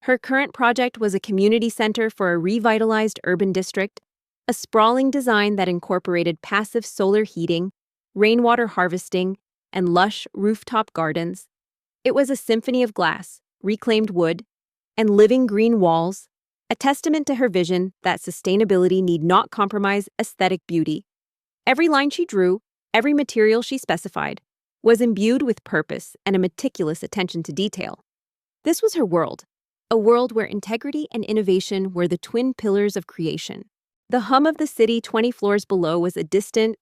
Her current project was a community center for a revitalized urban district, a sprawling design that incorporated passive solar heating, rainwater harvesting, and lush rooftop gardens. It was a symphony of glass, reclaimed wood, and living green walls, a testament to her vision that sustainability need not compromise aesthetic beauty. Every line she drew, every material she specified, was imbued with purpose and a meticulous attention to detail. This was her world, a world where integrity and innovation were the twin pillars of creation. The hum of the city 20 floors below was a distant,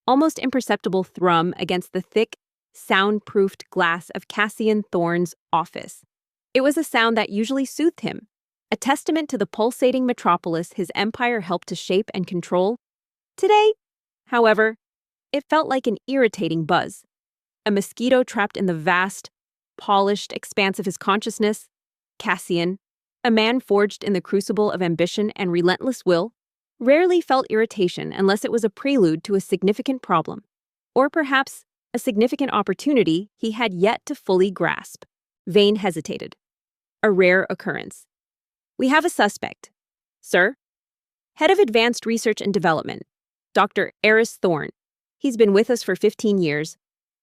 almost imperceptible thrum against the thick, soundproofed glass of Cassian Thorne's office. It was a sound that usually soothed him, a testament to the pulsating metropolis his empire helped to shape and control. Today, however, it felt like an irritating buzz, a mosquito trapped in the vast, polished expanse of his consciousness. Cassian, a man forged in the crucible of ambition and relentless will, rarely felt irritation unless it was a prelude to a significant problem, or perhaps a significant opportunity he had yet to fully grasp. Vane hesitated. A rare occurrence. "We have a suspect, sir. Head of Advanced Research and Development, Dr. Cherished Thorne. He's been with us for 15 years.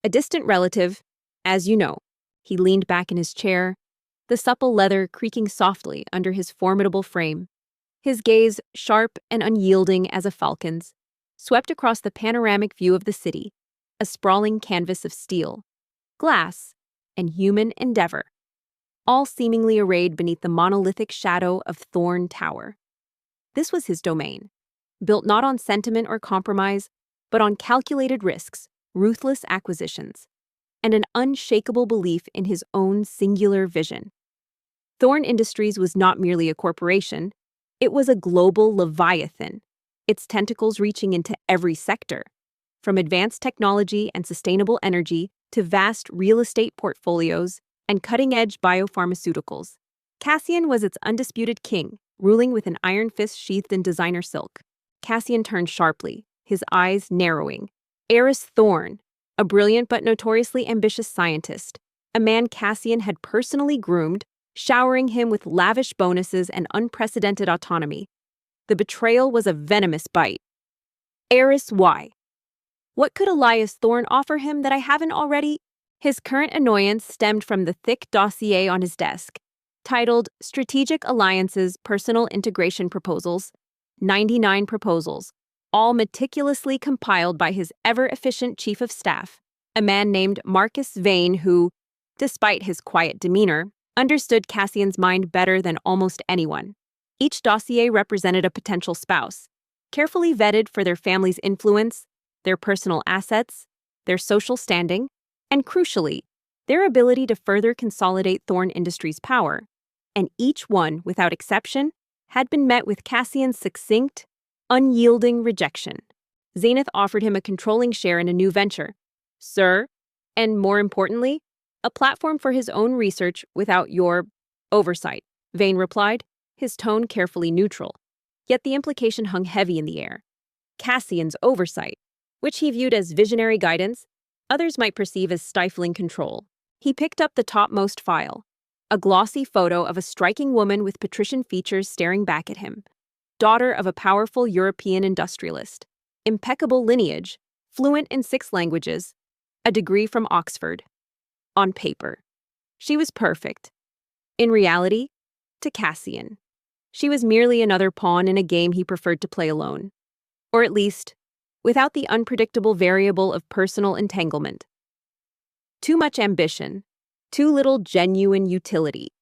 A distant relative, as you know." He leaned back in his chair, the supple leather creaking softly under his formidable frame. His gaze, sharp and unyielding as a falcon's, swept across the panoramic view of the city, a sprawling canvas of steel, glass, and human endeavor, all seemingly arrayed beneath the monolithic shadow of Thorne Tower. This was his domain, built not on sentiment or compromise, but on calculated risks, ruthless acquisitions, and an unshakable belief in his own singular vision. Thorne Industries was not merely a corporation, it was a global leviathan, its tentacles reaching into every sector, from advanced technology and sustainable energy to vast real estate portfolios and cutting-edge biopharmaceuticals. Cassian was its undisputed king, ruling with an iron fist sheathed in designer silk. Cassian turned sharply, his eyes narrowing. Cherished Thorne, a brilliant but notoriously ambitious scientist, a man Cassian had personally groomed, showering him with lavish bonuses and unprecedented autonomy. The betrayal was a venomous bite. Eris, why? What could Elias Thorne offer him that I haven't already? His current annoyance stemmed from the thick dossier on his desk, titled Strategic Alliances Personal Integration Proposals, 99 proposals, all meticulously compiled by his ever-efficient chief of staff, a man named Marcus Vane who, despite his quiet demeanor, understood Cassian's mind better than almost anyone. Each dossier represented a potential spouse, carefully vetted for their family's influence, their personal assets, their social standing, and crucially, their ability to further consolidate Thorne Industries' power. And each one, without exception, had been met with Cassian's succinct, unyielding rejection. Zenith offered him a controlling share in a new venture, sir, and more importantly, a platform for his own research without your oversight, Vane replied, his tone carefully neutral. Yet the implication hung heavy in the air. Cassian's oversight, which he viewed as visionary guidance, others might perceive as stifling control. He picked up the topmost file, a glossy photo of a striking woman with patrician features staring back at him, daughter of a powerful European industrialist, impeccable lineage, fluent in 6 languages, a degree from Oxford. On paper, she was perfect. In reality, to Cassian, she was merely another pawn in a game he preferred to play alone. Or at least, without the unpredictable variable of personal entanglement. Too much ambition, too little genuine utility.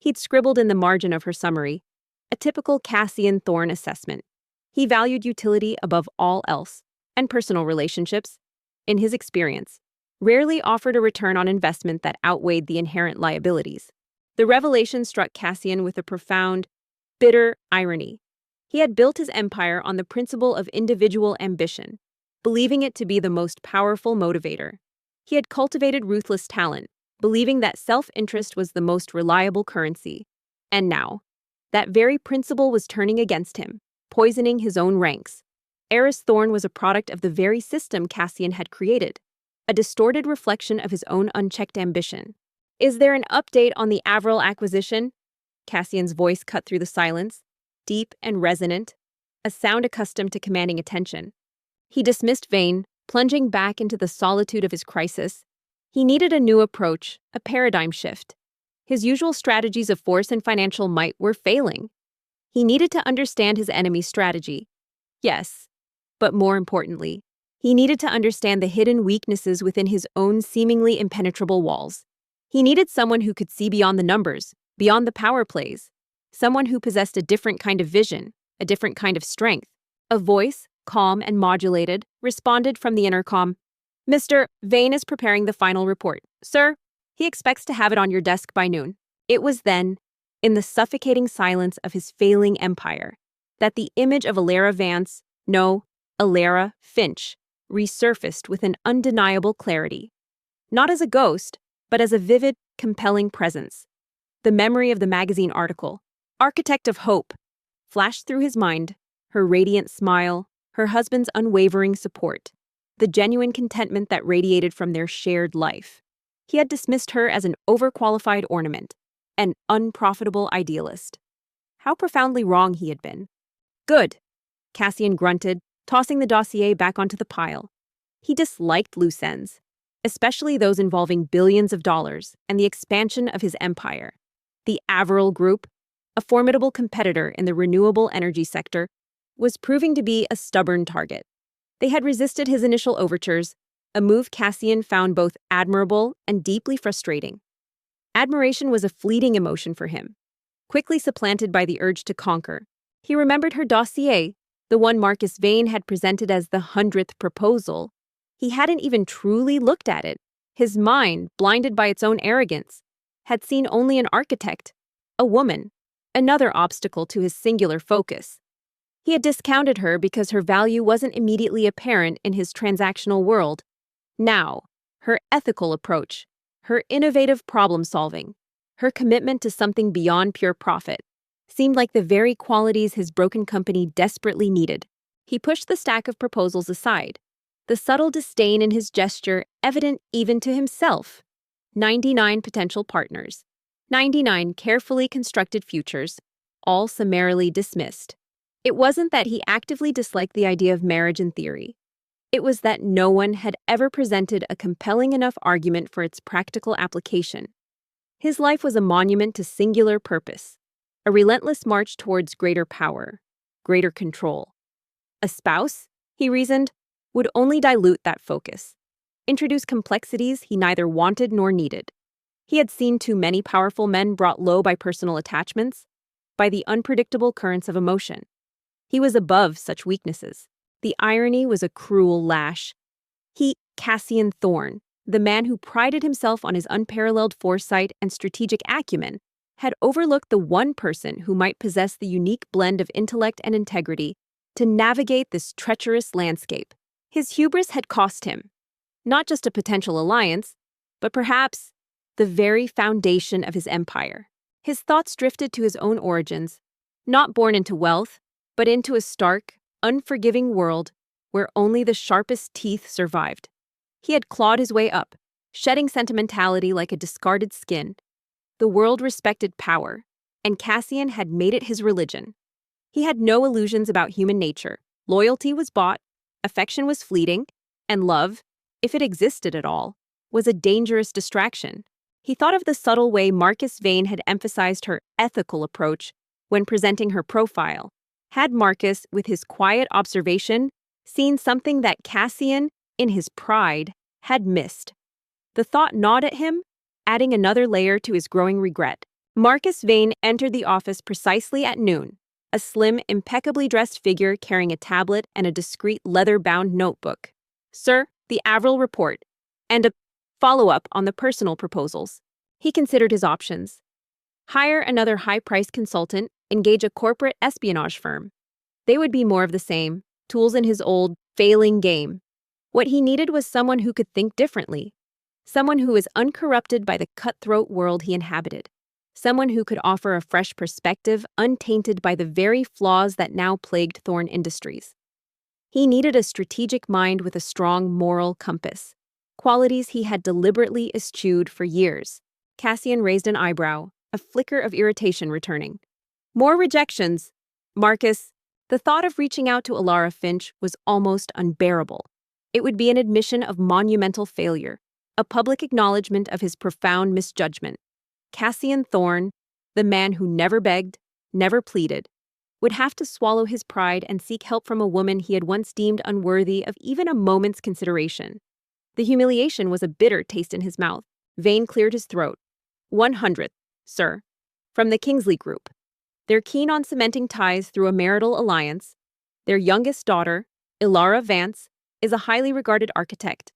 He'd scribbled in the margin of her summary, a typical Cassian Thorne assessment. He valued utility above all else, and personal relationships, in his experience, rarely offered a return on investment that outweighed the inherent liabilities. The revelation struck Cassian with a profound, bitter irony. He had built his empire on the principle of individual ambition, believing it to be the most powerful motivator. He had cultivated ruthless talent, believing that self-interest was the most reliable currency. And now, that very principle was turning against him, poisoning his own ranks. Cherished Thorne was a product of the very system Cassian had created, a distorted reflection of his own unchecked ambition. Is there an update on the Avril acquisition? Cassian's voice cut through the silence, deep and resonant, a sound accustomed to commanding attention. He dismissed Vane, plunging back into the solitude of his crisis. He needed a new approach, a paradigm shift. His usual strategies of force and financial might were failing. He needed to understand his enemy's strategy. Yes, but more importantly, he needed to understand the hidden weaknesses within his own seemingly impenetrable walls. He needed someone who could see beyond the numbers, beyond the power plays, someone who possessed a different kind of vision, a different kind of strength. A voice, calm and modulated, responded from the intercom. "Mr. Vane is preparing the final report. Sir, he expects to have it on your desk by noon." It was then, in the suffocating silence of his failing empire, that the image of Alara Vance, no, Alara Finch, resurfaced with an undeniable clarity. Not as a ghost, but as a vivid, compelling presence. The memory of the magazine article, "Architect of Hope," flashed through his mind, her radiant smile, her husband's unwavering support, the genuine contentment that radiated from their shared life. He had dismissed her as an overqualified ornament, an unprofitable idealist. How profoundly wrong he had been. "Good," Cassian grunted, tossing the dossier back onto the pile. He disliked loose ends, especially those involving billions of dollars and the expansion of his empire. The Averill Group, a formidable competitor in the renewable energy sector, was proving to be a stubborn target. They had resisted his initial overtures, a move Cassian found both admirable and deeply frustrating. Admiration was a fleeting emotion for him, quickly supplanted by the urge to conquer. He remembered her dossier, the one Marcus Vane had presented as the 100th proposal. He hadn't even truly looked at it. His mind, blinded by its own arrogance, had seen only an architect, a woman, another obstacle to his singular focus. He had discounted her because her value wasn't immediately apparent in his transactional world. Now, her ethical approach, her innovative problem-solving, her commitment to something beyond pure profit, seemed like the very qualities his broken company desperately needed. He pushed the stack of proposals aside, the subtle disdain in his gesture evident even to himself. 99 potential partners, 99 carefully constructed futures, all summarily dismissed. It wasn't that he actively disliked the idea of marriage in theory. It was that no one had ever presented a compelling enough argument for its practical application. His life was a monument to singular purpose, a relentless march towards greater power, greater control. A spouse, he reasoned, would only dilute that focus, introduce complexities he neither wanted nor needed. He had seen too many powerful men brought low by personal attachments, by the unpredictable currents of emotion. He was above such weaknesses. The irony was a cruel lash. He, Cassian Thorne, the man who prided himself on his unparalleled foresight and strategic acumen, had overlooked the one person who might possess the unique blend of intellect and integrity to navigate this treacherous landscape. His hubris had cost him, not just a potential alliance, but perhaps the very foundation of his empire. His thoughts drifted to his own origins, not born into wealth, but into a stark, unforgiving world where only the sharpest teeth survived. He had clawed his way up, shedding sentimentality like a discarded skin. The world respected power, and Cassian had made it his religion. He had no illusions about human nature. Loyalty was bought, affection was fleeting, and love, if it existed at all, was a dangerous distraction. He thought of the subtle way Marcus Vane had emphasized her ethical approach when presenting her profile. Had Marcus, with his quiet observation, seen something that Cassian, in his pride, had missed? The thought gnawed at him, adding another layer to his growing regret. Marcus Vane entered the office precisely at noon, a slim, impeccably dressed figure carrying a tablet and a discreet leather-bound notebook. "Sir, the Averill report, and a follow-up on the personal proposals." He considered his options. Hire another high-priced consultant, engage a corporate espionage firm. They would be more of the same, tools in his old, failing game. What he needed was someone who could think differently, someone who was uncorrupted by the cutthroat world he inhabited, someone who could offer a fresh perspective untainted by the very flaws that now plagued Thorne Industries. He needed a strategic mind with a strong moral compass, qualities he had deliberately eschewed for years. Cassian raised an eyebrow, a flicker of irritation returning. More rejections. Marcus, the thought of reaching out to Alara Finch was almost unbearable. It would be an admission of monumental failure, a public acknowledgement of his profound misjudgment. Cassian Thorne, the man who never begged, never pleaded, would have to swallow his pride and seek help from a woman he had once deemed unworthy of even a moment's consideration. The humiliation was a bitter taste in his mouth. Vane cleared his throat. 100th, sir. From the Kingsley Group. They're keen on cementing ties through a marital alliance. Their youngest daughter, Ilara Vance, is a highly regarded architect.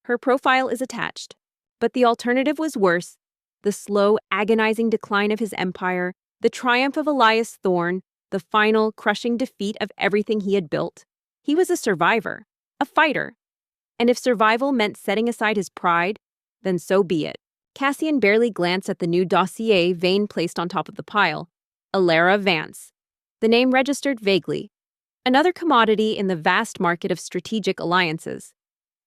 Her profile is attached. But the alternative was worse. The slow, agonizing decline of his empire, the triumph of Elias Thorne, the final, crushing defeat of everything he had built. He was a survivor, a fighter. And if survival meant setting aside his pride, then so be it. Cassian barely glanced at the new dossier Vane placed on top of the pile. Ilara Vance. The name registered vaguely. Another commodity in the vast market of strategic alliances.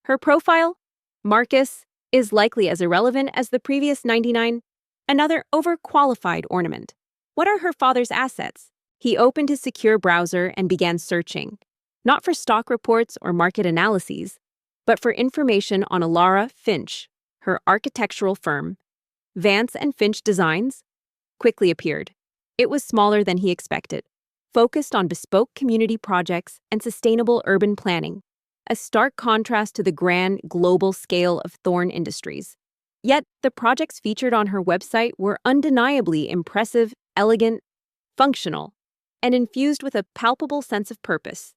Her profile? Marcus is likely as irrelevant as the previous 99. Another overqualified ornament. What are her father's assets? He opened his secure browser and began searching. Not for stock reports or market analyses, but for information on Alara Finch, her architectural firm. Vance and Finch Designs quickly appeared. It was smaller than he expected, focused on bespoke community projects and sustainable urban planning, a stark contrast to the grand global scale of Thorne Industries. Yet, the projects featured on her website were undeniably impressive, elegant, functional, and infused with a palpable sense of purpose.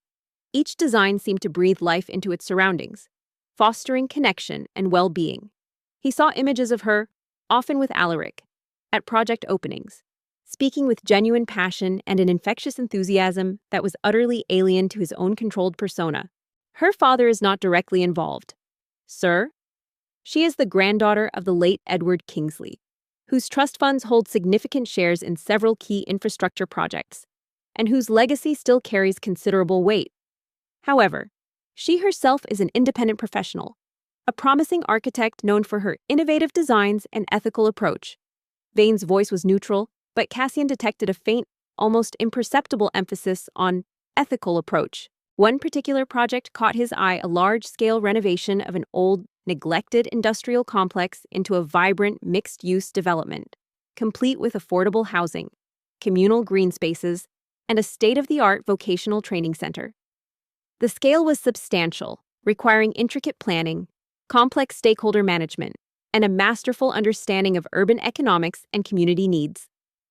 Each design seemed to breathe life into its surroundings, fostering connection and well-being. He saw images of her, often with Alaric, at project openings, speaking with genuine passion and an infectious enthusiasm that was utterly alien to his own controlled persona. Her father is not directly involved. Sir? She is the granddaughter of the late Edward Kingsley, whose trust funds hold significant shares in several key infrastructure projects, and whose legacy still carries considerable weight. However, she herself is an independent professional, a promising architect known for her innovative designs and ethical approach. Vane's voice was neutral, but Cassian detected a faint, almost imperceptible emphasis on ethical approach. One particular project caught his eye: a large-scale renovation of an old, neglected industrial complex into a vibrant, mixed-use development, complete with affordable housing, communal green spaces, and a state-of-the-art vocational training center. The scale was substantial, requiring intricate planning, complex stakeholder management, and a masterful understanding of urban economics and community needs.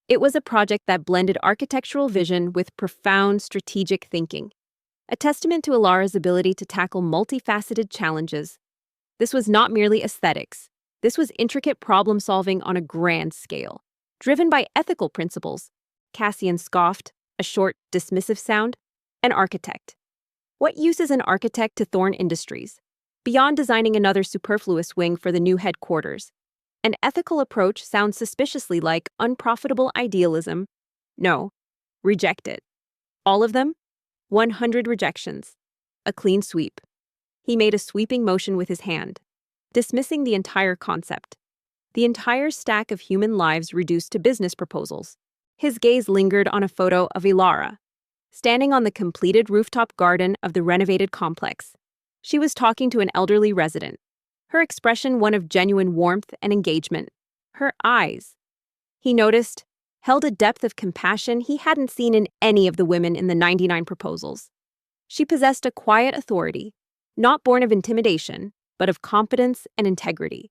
It was a project that blended architectural vision with profound strategic thinking, a testament to Alara's ability to tackle multifaceted challenges. This was not merely aesthetics. This was intricate problem-solving on a grand scale, driven by ethical principles. Cassian scoffed, a short, dismissive sound. An architect. What use is an architect to Thorne Industries? Beyond designing another superfluous wing for the new headquarters, an ethical approach sounds suspiciously like unprofitable idealism. No, reject it. All of them? 100 rejections. A clean sweep. He made a sweeping motion with his hand, dismissing the entire concept. The entire stack of human lives reduced to business proposals. His gaze lingered on a photo of Ilara, standing on the completed rooftop garden of the renovated complex. She was talking to an elderly resident, her expression one of genuine warmth and engagement. Her eyes, he noticed, held a depth of compassion he hadn't seen in any of the women in the 99 proposals. She possessed a quiet authority, not born of intimidation, but of competence and integrity.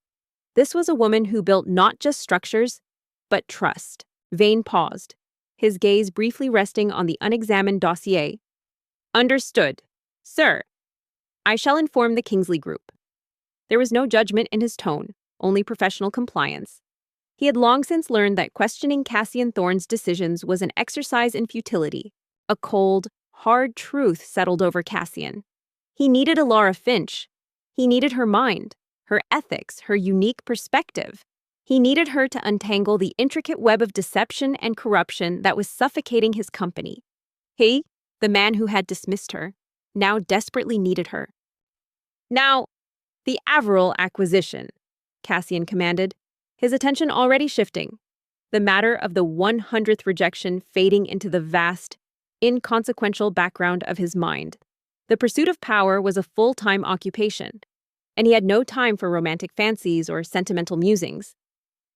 This was a woman who built not just structures, but trust. Vane paused, his gaze briefly resting on the unexamined dossier. Understood, sir. I shall inform the Kingsley Group. There was no judgment in his tone, only professional compliance. He had long since learned that questioning Cassian Thorne's decisions was an exercise in futility. A cold, hard truth settled over Cassian. He needed Alara Finch. He needed her mind, her ethics, her unique perspective. He needed her to untangle the intricate web of deception and corruption that was suffocating his company. He, the man who had dismissed her, now desperately needed her. Now, the Averill acquisition, Cassian commanded, his attention already shifting. the matter of the 100th rejection fading into the vast, inconsequential background of his mind. The pursuit of power was a full-time occupation, and he had no time for romantic fancies or sentimental musings.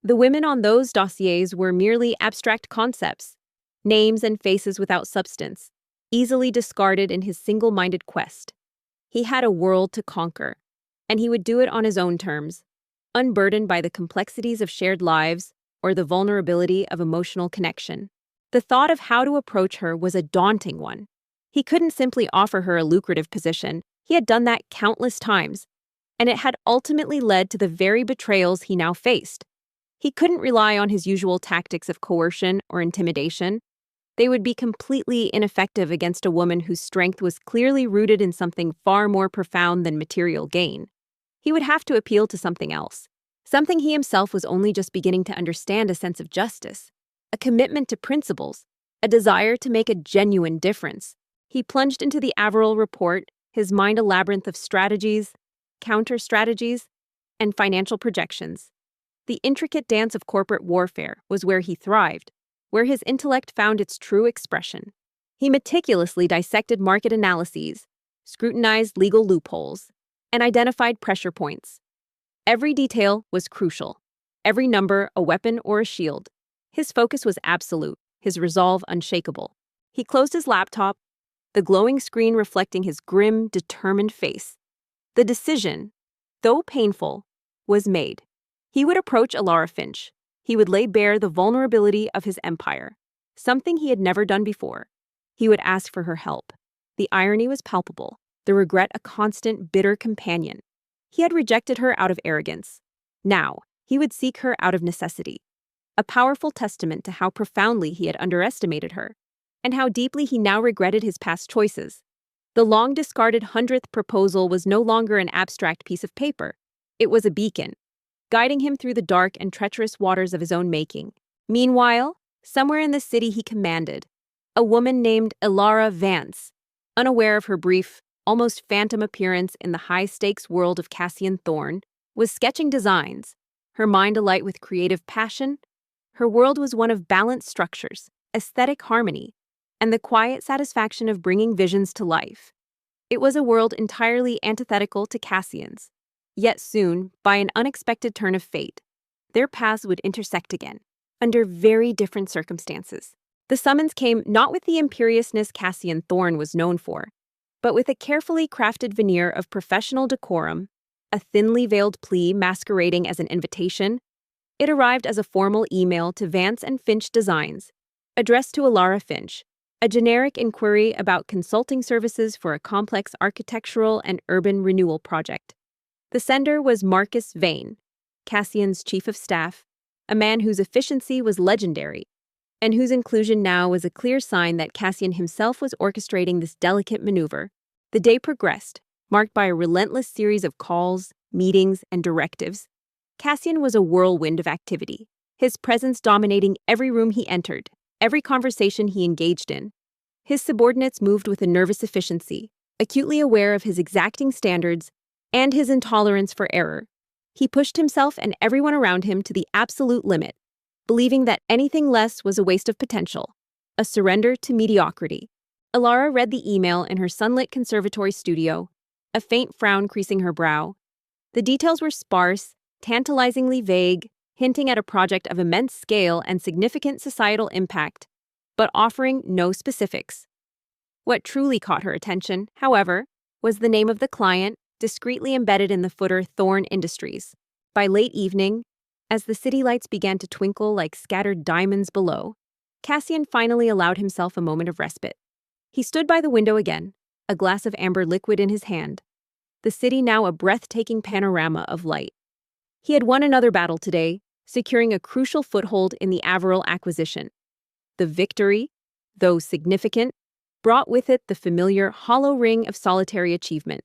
The women on those dossiers were merely abstract concepts, names and faces without substance, easily discarded in his single-minded quest. He had a world to conquer, and he would do it on his own terms, unburdened by the complexities of shared lives or the vulnerability of emotional connection. The thought of how to approach her was a daunting one. He couldn't simply offer her a lucrative position. He had done that countless times, and it had ultimately led to the very betrayals he now faced. He couldn't rely on his usual tactics of coercion or intimidation. They would be completely ineffective against a woman whose strength was clearly rooted in something far more profound than material gain. He would have to appeal to something else, something he himself was only just beginning to understand: a sense of justice, a commitment to principles, a desire to make a genuine difference. He plunged into the Averill report, his mind a labyrinth of strategies, counter-strategies, and financial projections. The intricate dance of corporate warfare was where he thrived, where his intellect found its true expression. He meticulously dissected market analyses, scrutinized legal loopholes, and identified pressure points. Every detail was crucial, every number a weapon or a shield. His focus was absolute, his resolve unshakable. He closed his laptop, the glowing screen reflecting his grim, determined face. The decision, though painful, was made. He would approach Alara Finch. He would lay bare the vulnerability of his empire, something he had never done before. He would ask for her help. The irony was palpable, the regret a constant, bitter companion. He had rejected her out of arrogance. Now, he would seek her out of necessity. A powerful testament to how profoundly he had underestimated her, and how deeply he now regretted his past choices. The long-discarded 100th proposal was no longer an abstract piece of paper. It was a beacon, guiding him through the dark and treacherous waters of his own making. Meanwhile, somewhere in the city he commanded, a woman named Elara Vance, unaware of her brief, almost phantom appearance in the high-stakes world of Cassian Thorne, was sketching designs, her mind alight with creative passion. Her world was one of balanced structures, aesthetic harmony, and the quiet satisfaction of bringing visions to life. It was a world entirely antithetical to Cassian's. Yet soon, by an unexpected turn of fate, their paths would intersect again, under very different circumstances. The summons came not with the imperiousness Cassian Thorne was known for, but with a carefully crafted veneer of professional decorum, a thinly veiled plea masquerading as an invitation. It arrived as a formal email to Vance and Finch Designs, addressed to Alara Finch, a generic inquiry about consulting services for a complex architectural and urban renewal project. The sender was Marcus Vane, Cassian's chief of staff, a man whose efficiency was legendary, and whose inclusion now was a clear sign that Cassian himself was orchestrating this delicate maneuver. The day progressed, marked by a relentless series of calls, meetings, and directives. Cassian was a whirlwind of activity, his presence dominating every room he entered, every conversation he engaged in. His subordinates moved with a nervous efficiency, acutely aware of his exacting standards and his intolerance for error. He pushed himself and everyone around him to the absolute limit, believing that anything less was a waste of potential, a surrender to mediocrity. Alara read the email in her sunlit conservatory studio, a faint frown creasing her brow. The details were sparse, tantalizingly vague, hinting at a project of immense scale and significant societal impact, but offering no specifics. What truly caught her attention, however, was the name of the client, discreetly embedded in the footer Thorne Industries. By late evening, as the city lights began to twinkle like scattered diamonds below, Cassian finally allowed himself a moment of respite. He stood by the window again, a glass of amber liquid in his hand, the city now a breathtaking panorama of light. He had won another battle today, securing a crucial foothold in the Averill acquisition. The victory, though significant, brought with it the familiar hollow ring of solitary achievement.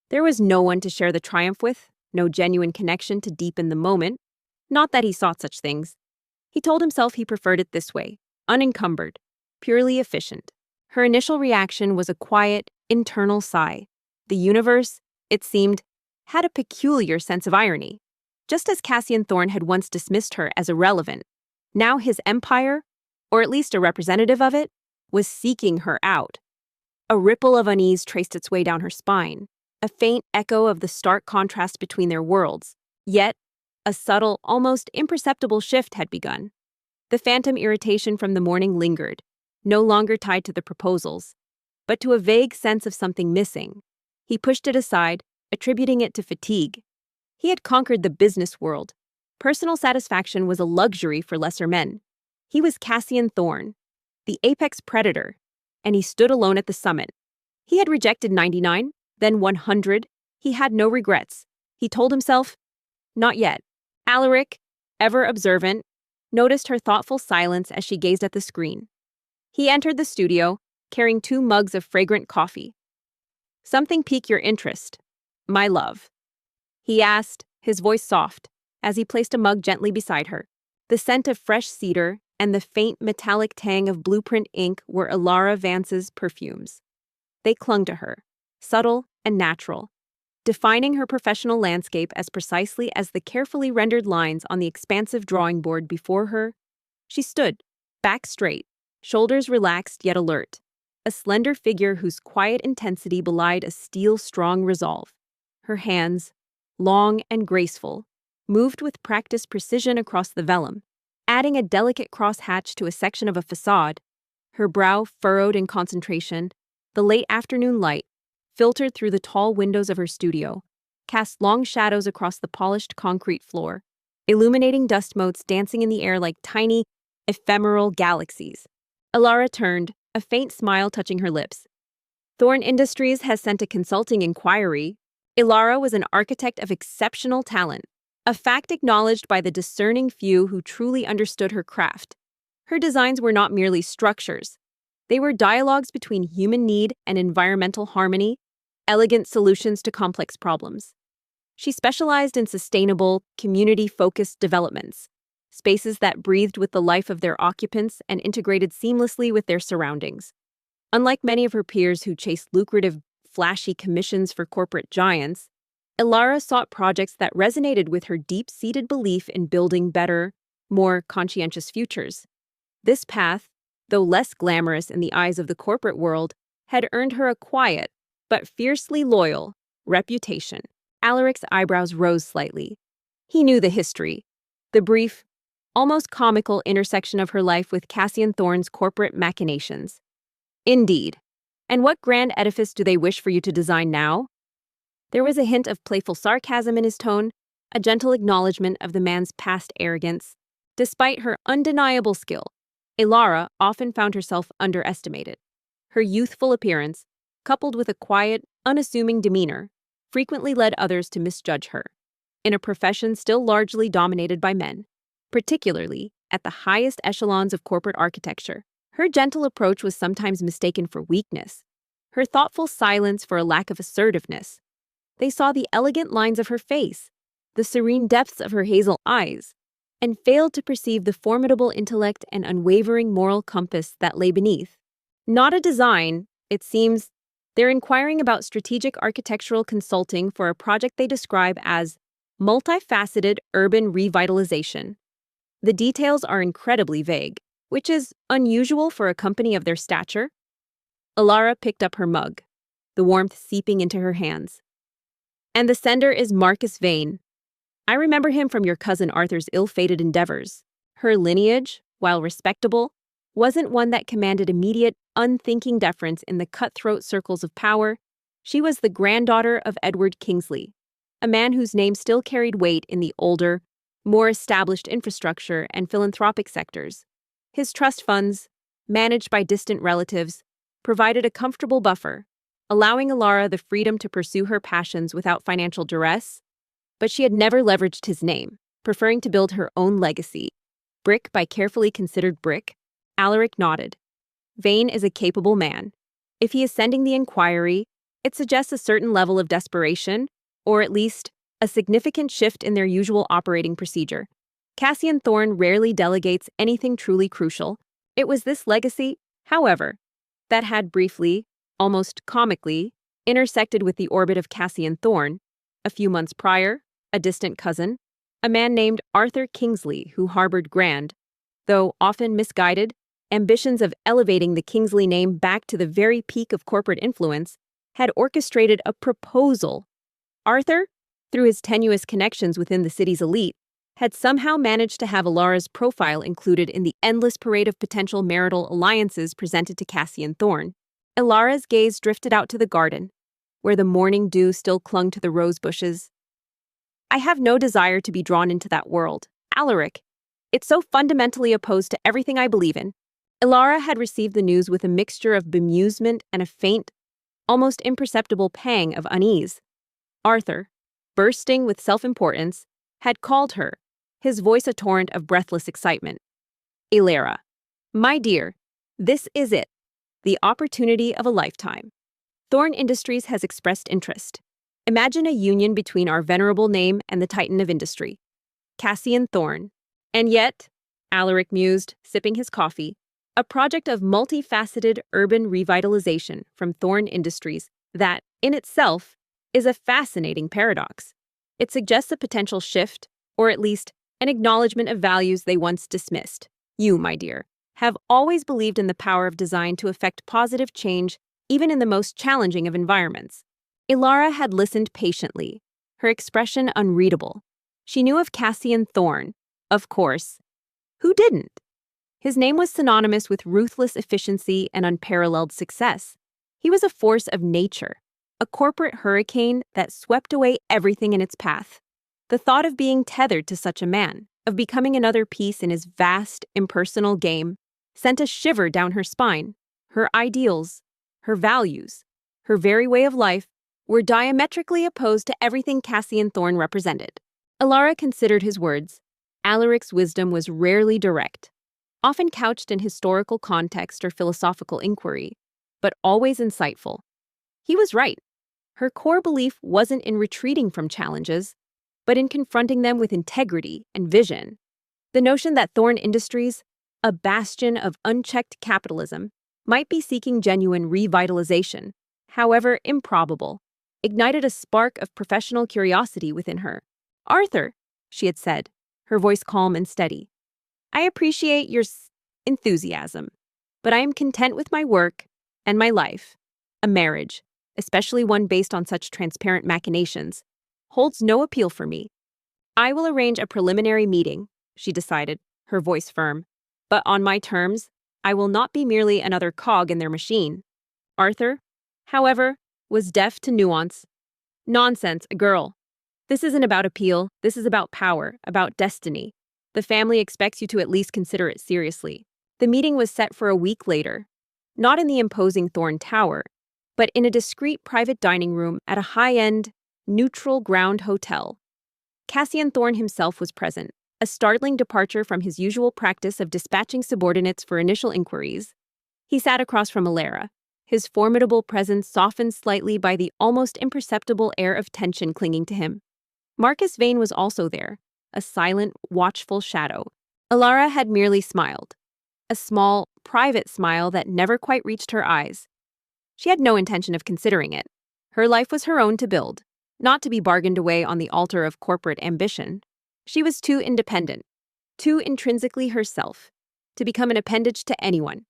There was no one to share the triumph with, no genuine connection to deepen the moment. Not that he sought such things. He told himself he preferred it this way, unencumbered, purely efficient. Her initial reaction was a quiet, internal sigh. The universe, it seemed, had a peculiar sense of irony. Just as Cassian Thorne had once dismissed her as irrelevant, Now his empire, or at least a representative of it, was seeking her out. A ripple of unease traced its way down her spine, a faint echo of the stark contrast between their worlds. Yet, a subtle, almost imperceptible shift had begun. The phantom irritation from the morning lingered, no longer tied to the proposals, but to a vague sense of something missing. He pushed it aside, attributing it to fatigue. He had conquered the business world. Personal satisfaction was a luxury for lesser men. He was Cassian Thorne, the apex predator, and he stood alone at the summit. He had rejected 99, then 100. He had no regrets. He told himself, not yet. Alaric, ever observant, noticed her thoughtful silence as she gazed at the screen. He entered the studio, carrying 2 mugs of fragrant coffee. "Something pique your interest, my love?" he asked, his voice soft, as he placed a mug gently beside her. The scent of fresh cedar and the faint metallic tang of blueprint ink were Ilara Vance's perfumes. They clung to her, subtle and natural, defining her professional landscape as precisely as the carefully rendered lines on the expansive drawing board before her. She stood, back straight, shoulders relaxed yet alert, a slender figure whose quiet intensity belied a steel-strong resolve. Her hands, long and graceful, moved with practiced precision across the vellum, adding a delicate crosshatch to a section of a facade. Her brow furrowed in concentration, the late afternoon light, filtered through the tall windows of her studio, cast long shadows across the polished concrete floor, illuminating dust motes dancing in the air like tiny, ephemeral galaxies. Ilara turned, a faint smile touching her lips. "Thorne Industries has sent a consulting inquiry." Ilara was an architect of exceptional talent, a fact acknowledged by the discerning few who truly understood her craft. Her designs were not merely structures. They were dialogues between human need and environmental harmony, elegant solutions to complex problems. She specialized in sustainable, community-focused developments, spaces that breathed with the life of their occupants and integrated seamlessly with their surroundings. Unlike many of her peers who chased lucrative, flashy commissions for corporate giants, Ilara sought projects that resonated with her deep-seated belief in building better, more conscientious futures. This path, though less glamorous in the eyes of the corporate world, had earned her a quiet, but fiercely loyal, reputation. Alaric's eyebrows rose slightly. He knew the history, the brief, almost comical intersection of her life with Cassian Thorne's corporate machinations. "Indeed. And what grand edifice do they wish for you to design now?" There was a hint of playful sarcasm in his tone, a gentle acknowledgement of the man's past arrogance. Despite her undeniable skill, Ilara often found herself underestimated. Her youthful appearance, coupled with a quiet, unassuming demeanor, frequently led others to misjudge her. In a profession still largely dominated by men, particularly at the highest echelons of corporate architecture, her gentle approach was sometimes mistaken for weakness, her thoughtful silence for a lack of assertiveness. They saw the elegant lines of her face, the serene depths of her hazel eyes, and failed to perceive the formidable intellect and unwavering moral compass that lay beneath. Not a design, it seems. They're inquiring about strategic architectural consulting for a project they describe as multifaceted urban revitalization. The details are incredibly vague, which is unusual for a company of their stature. Ilara picked up her mug, the warmth seeping into her hands. "And the sender is Marcus Vane. I remember him from your cousin Arthur's ill-fated endeavors." Her lineage, while respectable, wasn't one that commanded immediate, unthinking deference in the cutthroat circles of power. She was the granddaughter of Edward Kingsley, a man whose name still carried weight in the older, more established infrastructure and philanthropic sectors. His trust funds, managed by distant relatives, provided a comfortable buffer, allowing Ilara the freedom to pursue her passions without financial duress. But she had never leveraged his name, preferring to build her own legacy, brick by carefully considered brick. Alaric nodded. "Vane is a capable man. If he is sending the inquiry, it suggests a certain level of desperation, or at least a significant shift in their usual operating procedure. Cassian Thorne rarely delegates anything truly crucial. It was this legacy, however, that had briefly, almost comically, intersected with the orbit of Cassian Thorne. A few months prior, a distant cousin, a man named Arthur Kingsley, who harbored grand, Though often misguided, ambitions of elevating the Kingsley name back to the very peak of corporate influence had orchestrated a proposal. Arthur, through his tenuous connections within the city's elite, had somehow managed to have Ilara's profile included in the endless parade of potential marital alliances presented to Cassian Thorne. Ilara's gaze drifted out to the garden, where the morning dew still clung to the rose bushes. I have no desire to be drawn into that world, Alaric. It's so fundamentally opposed to everything I believe in. Ilara had received the news with a mixture of bemusement and a faint, almost imperceptible pang of unease. Arthur, bursting with self-importance, had called her, his voice a torrent of breathless excitement. Ilara, my dear, this is it, the opportunity of a lifetime. Thorne Industries has expressed interest. Imagine a union between our venerable name and the titan of industry, Cassian Thorne. And yet, Alaric mused, sipping his coffee, a project of multifaceted urban revitalization from Thorne Industries that, in itself, is a fascinating paradox. It suggests a potential shift, or at least an acknowledgement of values they once dismissed. You, my dear, have always believed in the power of design to effect positive change, even in the most challenging of environments. Ilara had listened patiently, her expression unreadable. She knew of Cassian Thorne, of course. Who didn't? His name was synonymous with ruthless efficiency and unparalleled success. He was a force of nature, a corporate hurricane that swept away everything in its path. The thought of being tethered to such a man, of becoming another piece in his vast, impersonal game, sent a shiver down her spine. Her ideals, her values, her very way of life were diametrically opposed to everything Cassian Thorne represented. Ilara considered his words. Alaric's wisdom was rarely direct, often couched in historical context or philosophical inquiry, but always insightful. He was right. Her core belief wasn't in retreating from challenges, but in confronting them with integrity and vision. The notion that Thorne Industries, a bastion of unchecked capitalism, might be seeking genuine revitalization, however improbable, ignited a spark of professional curiosity within her. Arthur, she had said, her voice calm and steady, I appreciate your enthusiasm, but I am content with my work and my life. A marriage, especially one based on such transparent machinations, holds no appeal for me. I will arrange a preliminary meeting, she decided, her voice firm, but on my terms, I will not be merely another cog in their machine. Arthur, however, was deaf to nuance. Nonsense, a girl. This isn't about appeal, this is about power, about destiny. The family expects you to at least consider it seriously. The meeting was set for a week later, not in the imposing Thorne Tower, but in a discreet private dining room at a high-end, neutral ground hotel. Cassian Thorne himself was present, a startling departure from his usual practice of dispatching subordinates for initial inquiries. He sat across from Ilara, his formidable presence softened slightly by the almost imperceptible air of tension clinging to him. Marcus Vane was also there, a silent, watchful shadow. Ilara had merely smiled, a small, private smile that never quite reached her eyes. She had no intention of considering it. Her life was her own to build, not to be bargained away on the altar of corporate ambition. She was too independent, too intrinsically herself, to become an appendage to anyone,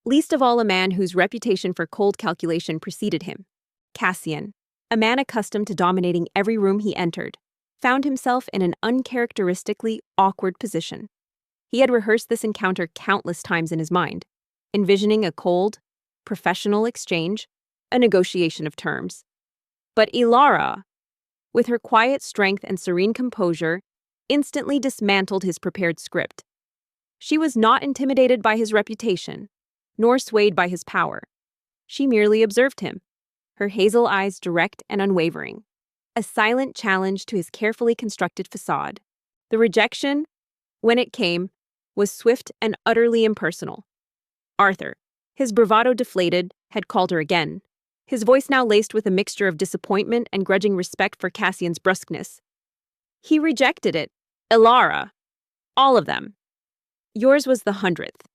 least of all a man whose reputation for cold calculation preceded him. Cassian, a man accustomed to dominating every room he entered, found himself in an uncharacteristically awkward position. He had rehearsed this encounter countless times in his mind, envisioning a cold, professional exchange, a negotiation of terms. But Ilara, with her quiet strength and serene composure, instantly dismantled his prepared script. She was not intimidated by his reputation, nor swayed by his power. She merely observed him, her hazel eyes direct and unwavering, a silent challenge to his carefully constructed facade. The rejection, when it came, was swift and utterly impersonal. Arthur, his bravado deflated, had called her again, his voice now laced with a mixture of disappointment and grudging respect for Cassian's brusqueness. He rejected it. Ilara. All of them. Yours was the 100th,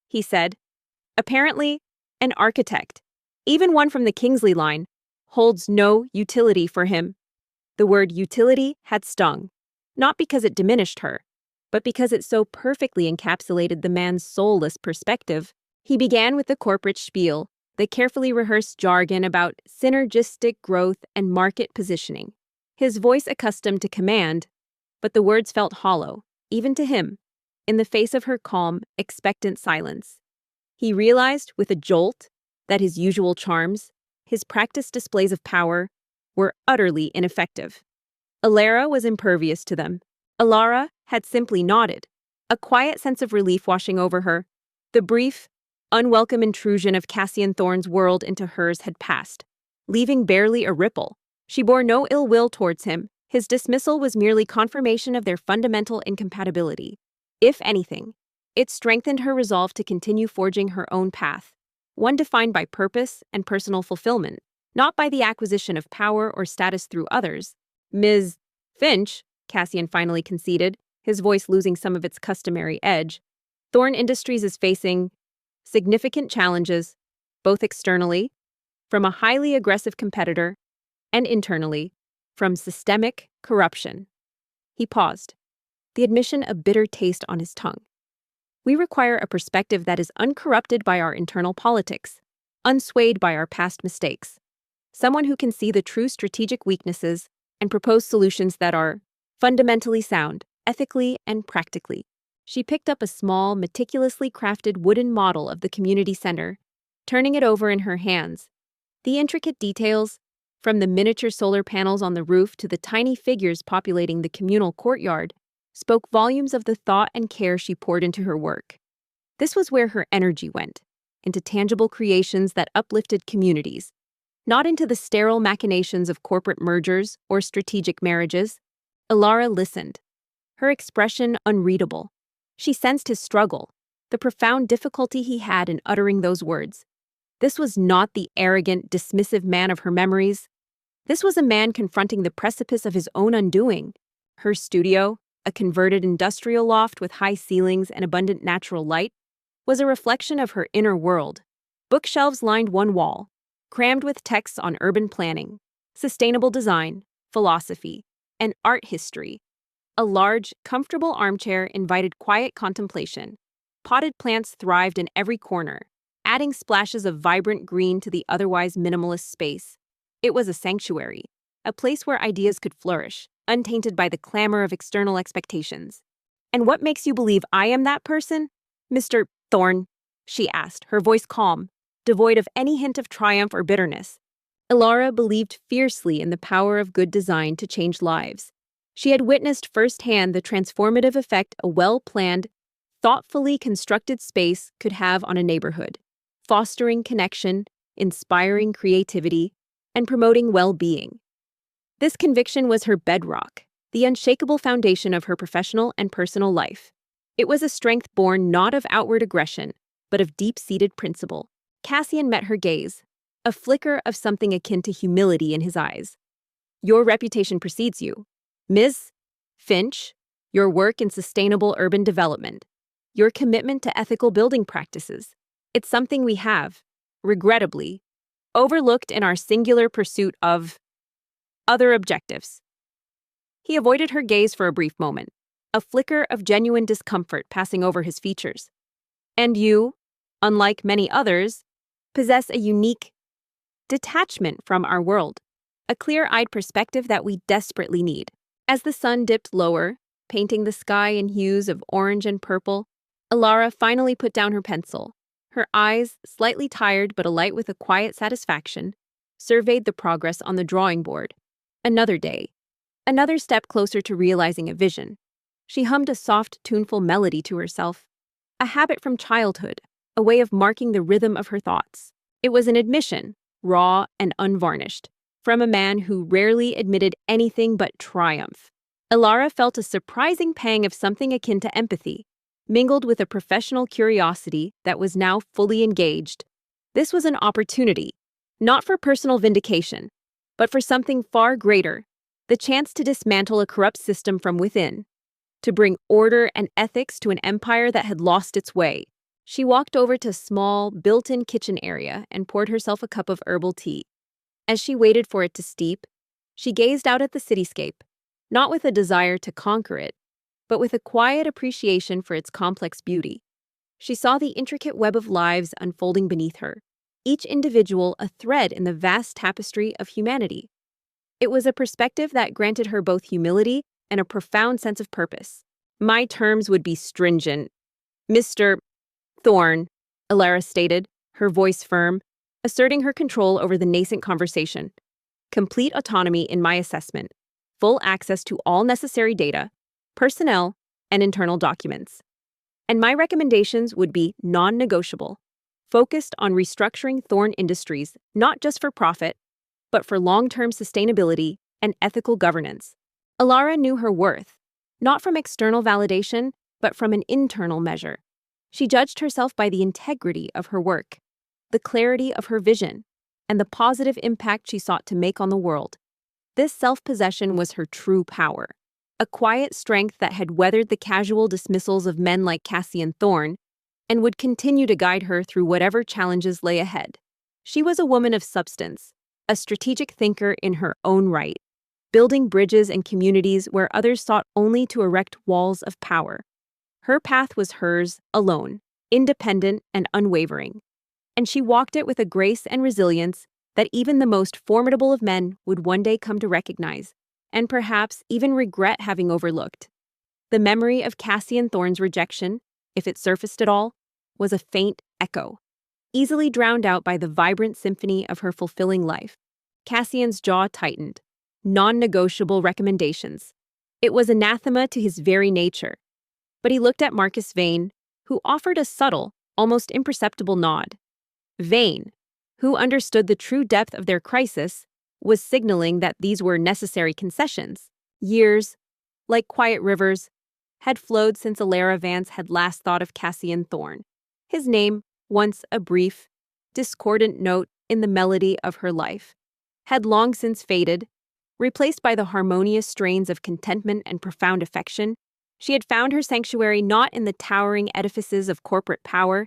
he said. Apparently, an architect, even one from the Kingsley line, holds no utility for him. The word utility had stung, not because it diminished her, but because it so perfectly encapsulated the man's soulless perspective. He began with the corporate spiel, the carefully rehearsed jargon about synergistic growth and market positioning. His voice accustomed to command, but the words felt hollow, even to him, in the face of her calm, expectant silence. He realized, with a jolt, that his usual charms, his practiced displays of power, were utterly ineffective. Alara was impervious to them. Alara had simply nodded, a quiet sense of relief washing over her. The brief, unwelcome intrusion of Cassian Thorne's world into hers had passed, leaving barely a ripple. She bore no ill will towards him. His dismissal was merely confirmation of their fundamental incompatibility. If anything, it strengthened her resolve to continue forging her own path, one defined by purpose and personal fulfillment, not by the acquisition of power or status through others. Ms. Finch, Cassian finally conceded, his voice losing some of its customary edge, Thorne Industries is facing significant challenges, both externally, from a highly aggressive competitor, and internally, from systemic corruption. He paused, the admission a bitter taste on his tongue. We require a perspective that is uncorrupted by our internal politics, unswayed by our past mistakes. Someone who can see the true strategic weaknesses and propose solutions that are fundamentally sound, ethically and practically. She picked up a small, meticulously crafted wooden model of the community center, turning it over in her hands. The intricate details, from the miniature solar panels on the roof to the tiny figures populating the communal courtyard, spoke volumes of the thought and care she poured into her work. This was where her energy went, into tangible creations that uplifted communities, not into the sterile machinations of corporate mergers or strategic marriages. Alara listened, her expression unreadable. She sensed his struggle, the profound difficulty he had in uttering those words. This was not the arrogant, dismissive man of her memories. This was a man confronting the precipice of his own undoing. Her studio, a converted industrial loft with high ceilings and abundant natural light, was a reflection of her inner world. Bookshelves lined one wall, crammed with texts on urban planning, sustainable design, philosophy, and art history. A large, comfortable armchair invited quiet contemplation. Potted plants thrived in every corner, adding splashes of vibrant green to the otherwise minimalist space. It was a sanctuary, a place where ideas could flourish, untainted by the clamor of external expectations. "And what makes you believe I am that person, Mr. Thorne?" she asked, her voice calm, devoid of any hint of triumph or bitterness. Alara believed fiercely in the power of good design to change lives. She had witnessed firsthand the transformative effect a well-planned, thoughtfully constructed space could have on a neighborhood, fostering connection, inspiring creativity, and promoting well-being. This conviction was her bedrock, the unshakable foundation of her professional and personal life. It was a strength born not of outward aggression, but of deep-seated principle. Cassian met her gaze, a flicker of something akin to humility in his eyes. "Your reputation precedes you. Ms. Finch, your work in sustainable urban development, your commitment to ethical building practices, it's something we have, regrettably, overlooked in our singular pursuit of other objectives." He avoided her gaze for a brief moment, a flicker of genuine discomfort passing over his features. "And you, unlike many others, possess a unique detachment from our world, a clear-eyed perspective that we desperately need." As the sun dipped lower, painting the sky in hues of orange and purple, Alara finally put down her pencil. Her eyes, slightly tired but alight with a quiet satisfaction, surveyed the progress on the drawing board. Another day. Another step closer to realizing a vision. She hummed a soft, tuneful melody to herself. A habit from childhood, a way of marking the rhythm of her thoughts. It was an admission, raw and unvarnished, from a man who rarely admitted anything but triumph. Alara felt a surprising pang of something akin to empathy, mingled with a professional curiosity that was now fully engaged. This was an opportunity, not for personal vindication, but for something far greater, the chance to dismantle a corrupt system from within, to bring order and ethics to an empire that had lost its way. She walked over to a small, built-in kitchen area and poured herself a cup of herbal tea. As she waited for it to steep, she gazed out at the cityscape, not with a desire to conquer it, but with a quiet appreciation for its complex beauty. She saw the intricate web of lives unfolding beneath her, each individual a thread in the vast tapestry of humanity. It was a perspective that granted her both humility and a profound sense of purpose. My terms would be stringent, Mr. Thorne, Alara stated, her voice firm, asserting her control over the nascent conversation. Complete autonomy in my assessment, full access to all necessary data, personnel, and internal documents. And my recommendations would be non-negotiable, focused on restructuring Thorne Industries not just for profit, but for long-term sustainability and ethical governance. Alara knew her worth, not from external validation, but from an internal measure. She judged herself by the integrity of her work, the clarity of her vision, and the positive impact she sought to make on the world. This self-possession was her true power, a quiet strength that had weathered the casual dismissals of men like Cassian Thorne and would continue to guide her through whatever challenges lay ahead. She was a woman of substance, a strategic thinker in her own right, building bridges and communities where others sought only to erect walls of power. Her path was hers alone, independent and unwavering, and she walked it with a grace and resilience that even the most formidable of men would one day come to recognize, and perhaps even regret having overlooked. The memory of Cassian Thorne's rejection, if it surfaced at all, was a faint echo, easily drowned out by the vibrant symphony of her fulfilling life. Cassian's jaw tightened. Non-negotiable recommendations. It was anathema to his very nature. But he looked at Marcus Vane, who offered a subtle, almost imperceptible nod. Vane, who understood the true depth of their crisis, was signaling that these were necessary concessions. Years, like quiet rivers, had flowed since Alara Vance had last thought of Cassian Thorne. His name, once a brief, discordant note in the melody of her life, had long since faded, replaced by the harmonious strains of contentment and profound affection. She had found her sanctuary not in the towering edifices of corporate power,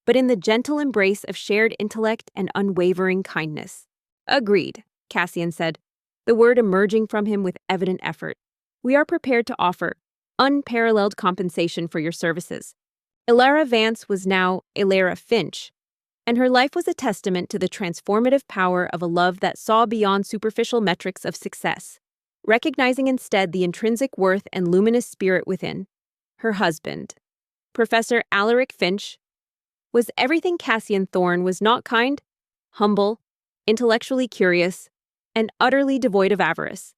but in the gentle embrace of shared intellect and unwavering kindness. Agreed, Cassian said, the word emerging from him with evident effort. We are prepared to offer unparalleled compensation for your services. Alara Vance was now Alara Finch, and her life was a testament to the transformative power of a love that saw beyond superficial metrics of success, recognizing instead the intrinsic worth and luminous spirit within. Her husband, Professor Alaric Finch, was everything Cassian Thorne was not: kind, humble, intellectually curious, and utterly devoid of avarice.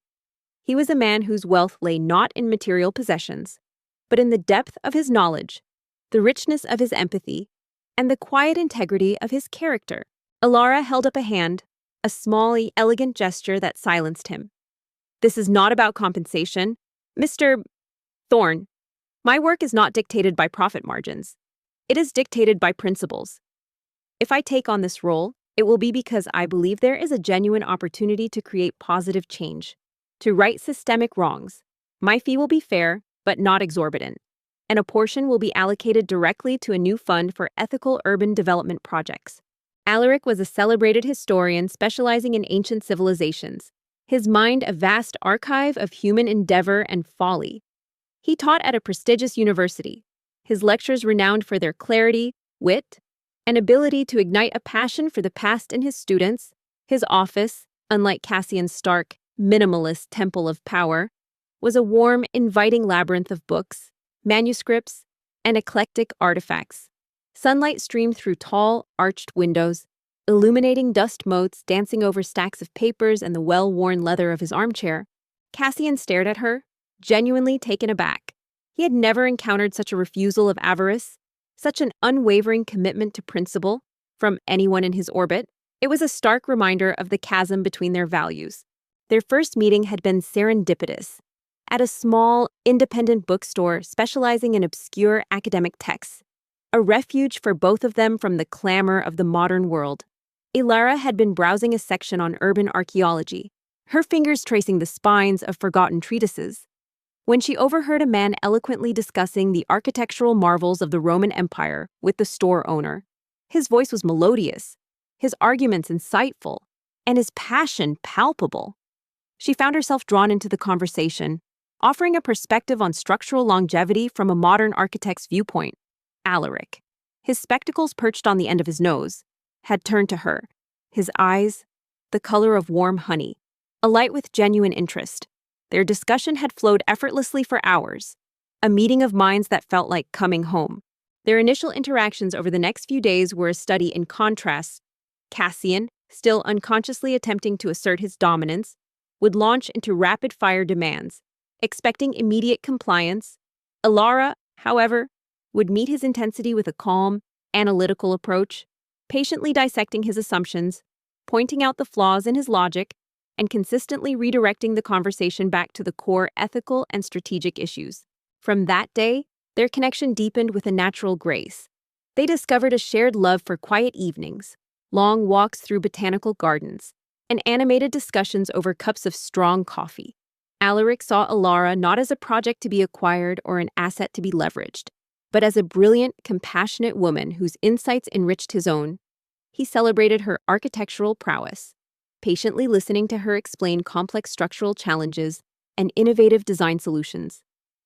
He was a man whose wealth lay not in material possessions, but in the depth of his knowledge, the richness of his empathy, and the quiet integrity of his character. Alara held up a hand, a small, elegant gesture that silenced him. This is not about compensation. Mr. Thorne, my work is not dictated by profit margins. It is dictated by principles. If I take on this role, it will be because I believe there is a genuine opportunity to create positive change, to right systemic wrongs. My fee will be fair, but not exorbitant, and a portion will be allocated directly to a new fund for ethical urban development projects. Alaric was a celebrated historian specializing in ancient civilizations, his mind a vast archive of human endeavor and folly. He taught at a prestigious university, his lectures renowned for their clarity, wit, and ability to ignite a passion for the past in his students. His office, unlike Cassian's stark, minimalist temple of power, was a warm, inviting labyrinth of books, manuscripts, and eclectic artifacts. Sunlight streamed through tall, arched windows, illuminating dust motes dancing over stacks of papers and the well-worn leather of his armchair. Cassian stared at her, genuinely taken aback. He had never encountered such a refusal of avarice, such an unwavering commitment to principle from anyone in his orbit. It was a stark reminder of the chasm between their values. Their first meeting had been serendipitous, at a small, independent bookstore specializing in obscure academic texts, a refuge for both of them from the clamor of the modern world. Alara had been browsing a section on urban archaeology, her fingers tracing the spines of forgotten treatises, when she overheard a man eloquently discussing the architectural marvels of the Roman Empire with the store owner. His voice was melodious, his arguments insightful, and his passion palpable. She found herself drawn into the conversation, offering a perspective on structural longevity from a modern architect's viewpoint. Alaric, his spectacles perched on the end of his nose, had turned to her, his eyes the color of warm honey, alight with genuine interest. Their discussion had flowed effortlessly for hours, a meeting of minds that felt like coming home. Their initial interactions over the next few days were a study in contrasts. Cassian, still unconsciously attempting to assert his dominance, would launch into rapid-fire demands, expecting immediate compliance. Alara, however, would meet his intensity with a calm, analytical approach, patiently dissecting his assumptions, pointing out the flaws in his logic, and consistently redirecting the conversation back to the core ethical and strategic issues. From that day, their connection deepened with a natural grace. They discovered a shared love for quiet evenings, long walks through botanical gardens, and animated discussions over cups of strong coffee. Alaric saw Alara not as a project to be acquired or an asset to be leveraged, but as a brilliant, compassionate woman whose insights enriched his own. He celebrated her architectural prowess, patiently listening to her explain complex structural challenges and innovative design solutions.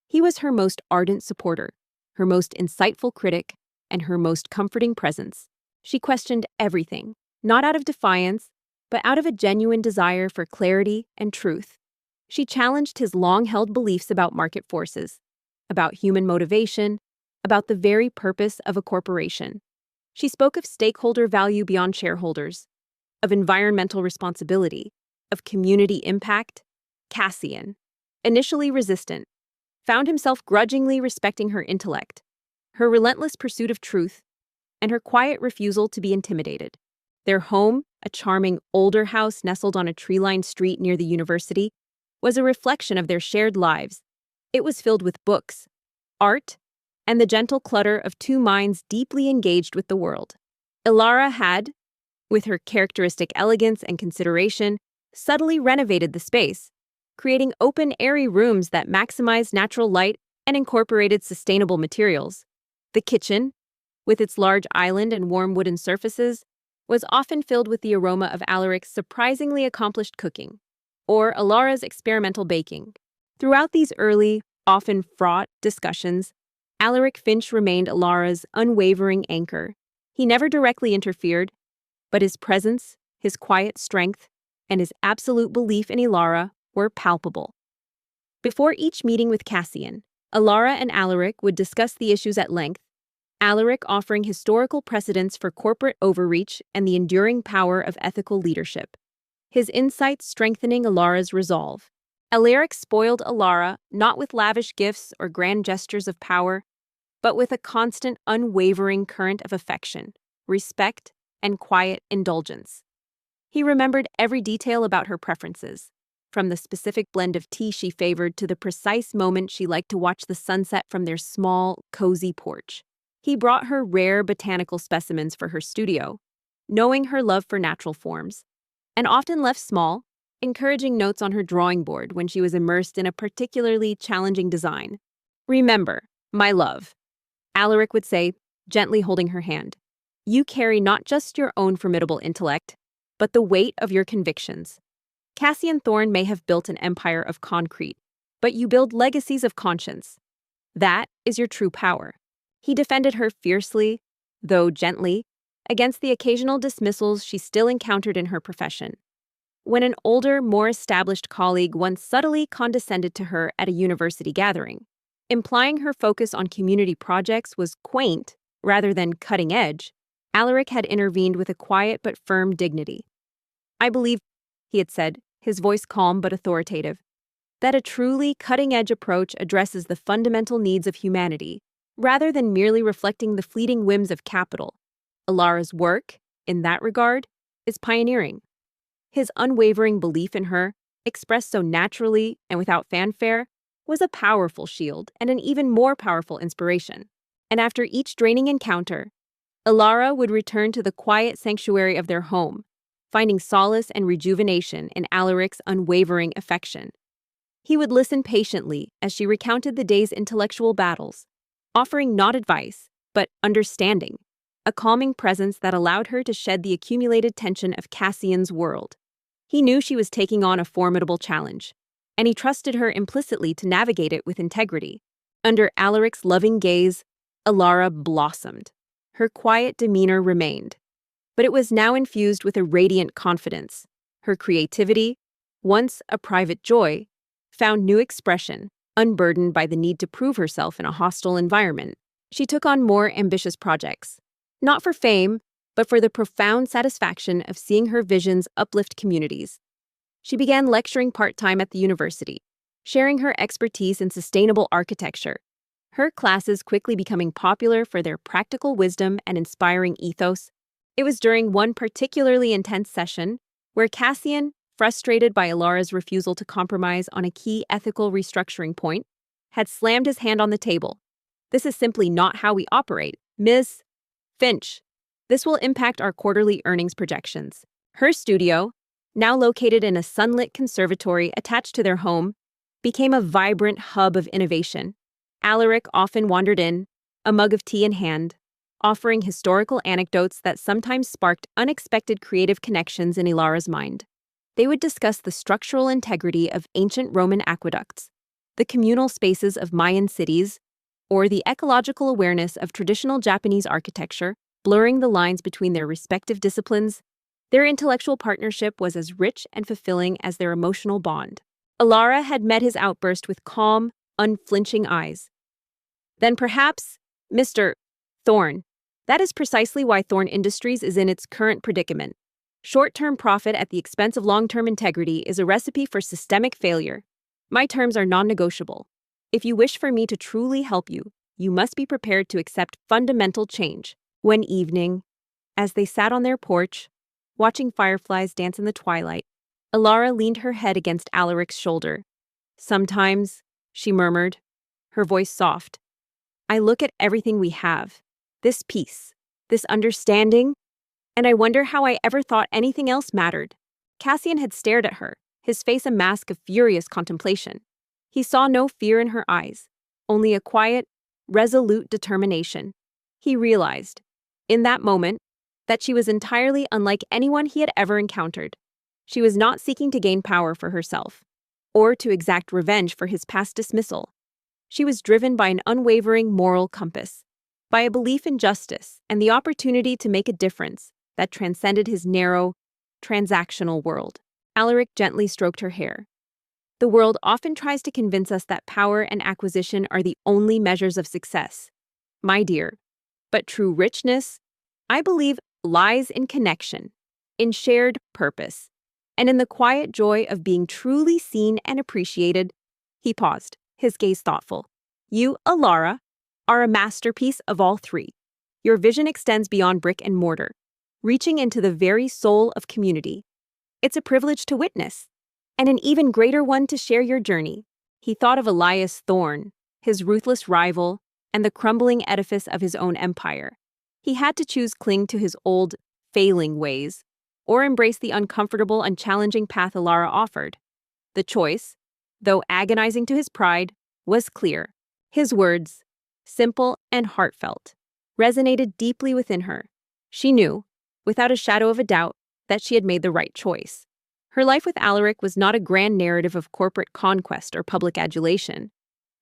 He was her most ardent supporter, her most insightful critic, and her most comforting presence. She questioned everything, not out of defiance, but out of a genuine desire for clarity and truth. She challenged his long-held beliefs about market forces, about human motivation, about the very purpose of a corporation. She spoke of stakeholder value beyond shareholders, of environmental responsibility, of community impact. Cassian, initially resistant, found himself grudgingly respecting her intellect, her relentless pursuit of truth, and her quiet refusal to be intimidated. Their home, a charming older house nestled on a tree-lined street near the university, was a reflection of their shared lives. It was filled with books, art, and the gentle clutter of two minds deeply engaged with the world. Alara had, with her characteristic elegance and consideration, subtly renovated the space, creating open, airy rooms that maximized natural light and incorporated sustainable materials. The kitchen, with its large island and warm wooden surfaces, was often filled with the aroma of Alaric's surprisingly accomplished cooking, or Alara's experimental baking. Throughout these early, often fraught discussions, Alaric Finch remained Alara's unwavering anchor. He never directly interfered, but his presence, his quiet strength, and his absolute belief in Alara were palpable. Before each meeting with Cassian, Alara and Alaric would discuss the issues at length, Alaric offering historical precedents for corporate overreach and the enduring power of ethical leadership, his insights strengthening Alara's resolve. Alaric spoiled Alara not with lavish gifts or grand gestures of power, but with a constant, unwavering current of affection, respect, and quiet indulgence. He remembered every detail about her preferences, from the specific blend of tea she favored to the precise moment she liked to watch the sunset from their small, cozy porch. He brought her rare botanical specimens for her studio, knowing her love for natural forms, and often left small, encouraging notes on her drawing board when she was immersed in a particularly challenging design. "Remember, my love," Alaric would say, gently holding her hand, "you carry not just your own formidable intellect, but the weight of your convictions. Cassian Thorne may have built an empire of concrete, but you build legacies of conscience. That is your true power." He defended her fiercely, though gently, against the occasional dismissals she still encountered in her profession. When an older, more established colleague once subtly condescended to her at a university gathering, implying her focus on community projects was quaint rather than cutting edge, Alaric had intervened with a quiet but firm dignity. "I believe," he had said, his voice calm but authoritative, "that a truly cutting-edge approach addresses the fundamental needs of humanity, rather than merely reflecting the fleeting whims of capital. Alara's work, in that regard, is pioneering." His unwavering belief in her, expressed so naturally and without fanfare, was a powerful shield and an even more powerful inspiration. And after each draining encounter, Alara would return to the quiet sanctuary of their home, finding solace and rejuvenation in Alaric's unwavering affection. He would listen patiently as she recounted the day's intellectual battles, offering not advice, but understanding, a calming presence that allowed her to shed the accumulated tension of Cassian's world. He knew she was taking on a formidable challenge, and he trusted her implicitly to navigate it with integrity. Under Alaric's loving gaze, Alara blossomed. Her quiet demeanor remained, but it was now infused with a radiant confidence. Her creativity, once a private joy, found new expression, unburdened by the need to prove herself in a hostile environment. She took on more ambitious projects, not for fame, but for the profound satisfaction of seeing her visions uplift communities. She began lecturing part-time at the university, sharing her expertise in sustainable architecture. Her classes quickly becoming popular for their practical wisdom and inspiring ethos. It was during one particularly intense session where Cassian, frustrated by Alara's refusal to compromise on a key ethical restructuring point, had slammed his hand on the table. "This is simply not how we operate, Ms. Finch. This will impact our quarterly earnings projections." Her studio, now located in a sunlit conservatory attached to their home, became a vibrant hub of innovation. Alaric often wandered in, a mug of tea in hand, offering historical anecdotes that sometimes sparked unexpected creative connections in Ilara's mind. They would discuss the structural integrity of ancient Roman aqueducts, the communal spaces of Mayan cities, or the ecological awareness of traditional Japanese architecture, blurring the lines between their respective disciplines. Their intellectual partnership was as rich and fulfilling as their emotional bond. Alara had met his outburst with calm, unflinching eyes. "Then perhaps, Mr. Thorne, that is precisely why Thorne Industries is in its current predicament. Short-term profit at the expense of long-term integrity is a recipe for systemic failure. My terms are non-negotiable. If you wish for me to truly help you, you must be prepared to accept fundamental change." One evening, as they sat on their porch, watching fireflies dance in the twilight, Alara leaned her head against Alaric's shoulder. "Sometimes," she murmured, her voice soft, "I look at everything we have, this peace, this understanding, and I wonder how I ever thought anything else mattered." Cassian had stared at her, his face a mask of furious contemplation. He saw no fear in her eyes, only a quiet, resolute determination. He realized, in that moment, that she was entirely unlike anyone he had ever encountered. She was not seeking to gain power for herself, or to exact revenge for his past dismissal. She was driven by an unwavering moral compass, by a belief in justice and the opportunity to make a difference that transcended his narrow, transactional world. Alaric gently stroked her hair. "The world often tries to convince us that power and acquisition are the only measures of success, my dear. But true richness, I believe, lies in connection, in shared purpose, and in the quiet joy of being truly seen and appreciated." He paused, his gaze thoughtful. "You, Alara, are a masterpiece of all three. Your vision extends beyond brick and mortar, reaching into the very soul of community. It's a privilege to witness, and an even greater one to share your journey." He thought of Elias Thorne, his ruthless rival, and the crumbling edifice of his own empire. He had to choose cling to his old, failing ways, or embrace the uncomfortable and challenging path Alara offered. The choice, though agonizing to his pride, was clear. His words, simple and heartfelt, resonated deeply within her. She knew, without a shadow of a doubt, that she had made the right choice. Her life with Alaric was not a grand narrative of corporate conquest or public adulation,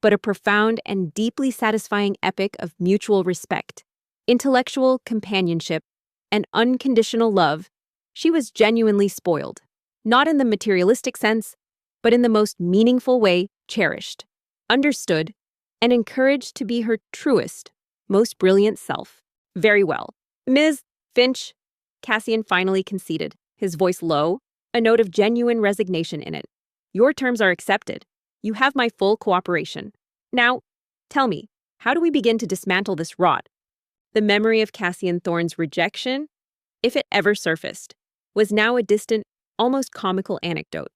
but a profound and deeply satisfying epic of mutual respect, intellectual companionship, and unconditional love. She was genuinely spoiled, not in the materialistic sense, but in the most meaningful way, cherished, understood, and encouraged to be her truest, most brilliant self. "Very well, Ms. Finch," Cassian finally conceded, his voice low, a note of genuine resignation in it. "Your terms are accepted. You have my full cooperation. Now, tell me, how do we begin to dismantle this rot?" The memory of Cassian Thorne's rejection, if it ever surfaced, was now a distant, almost comical anecdote,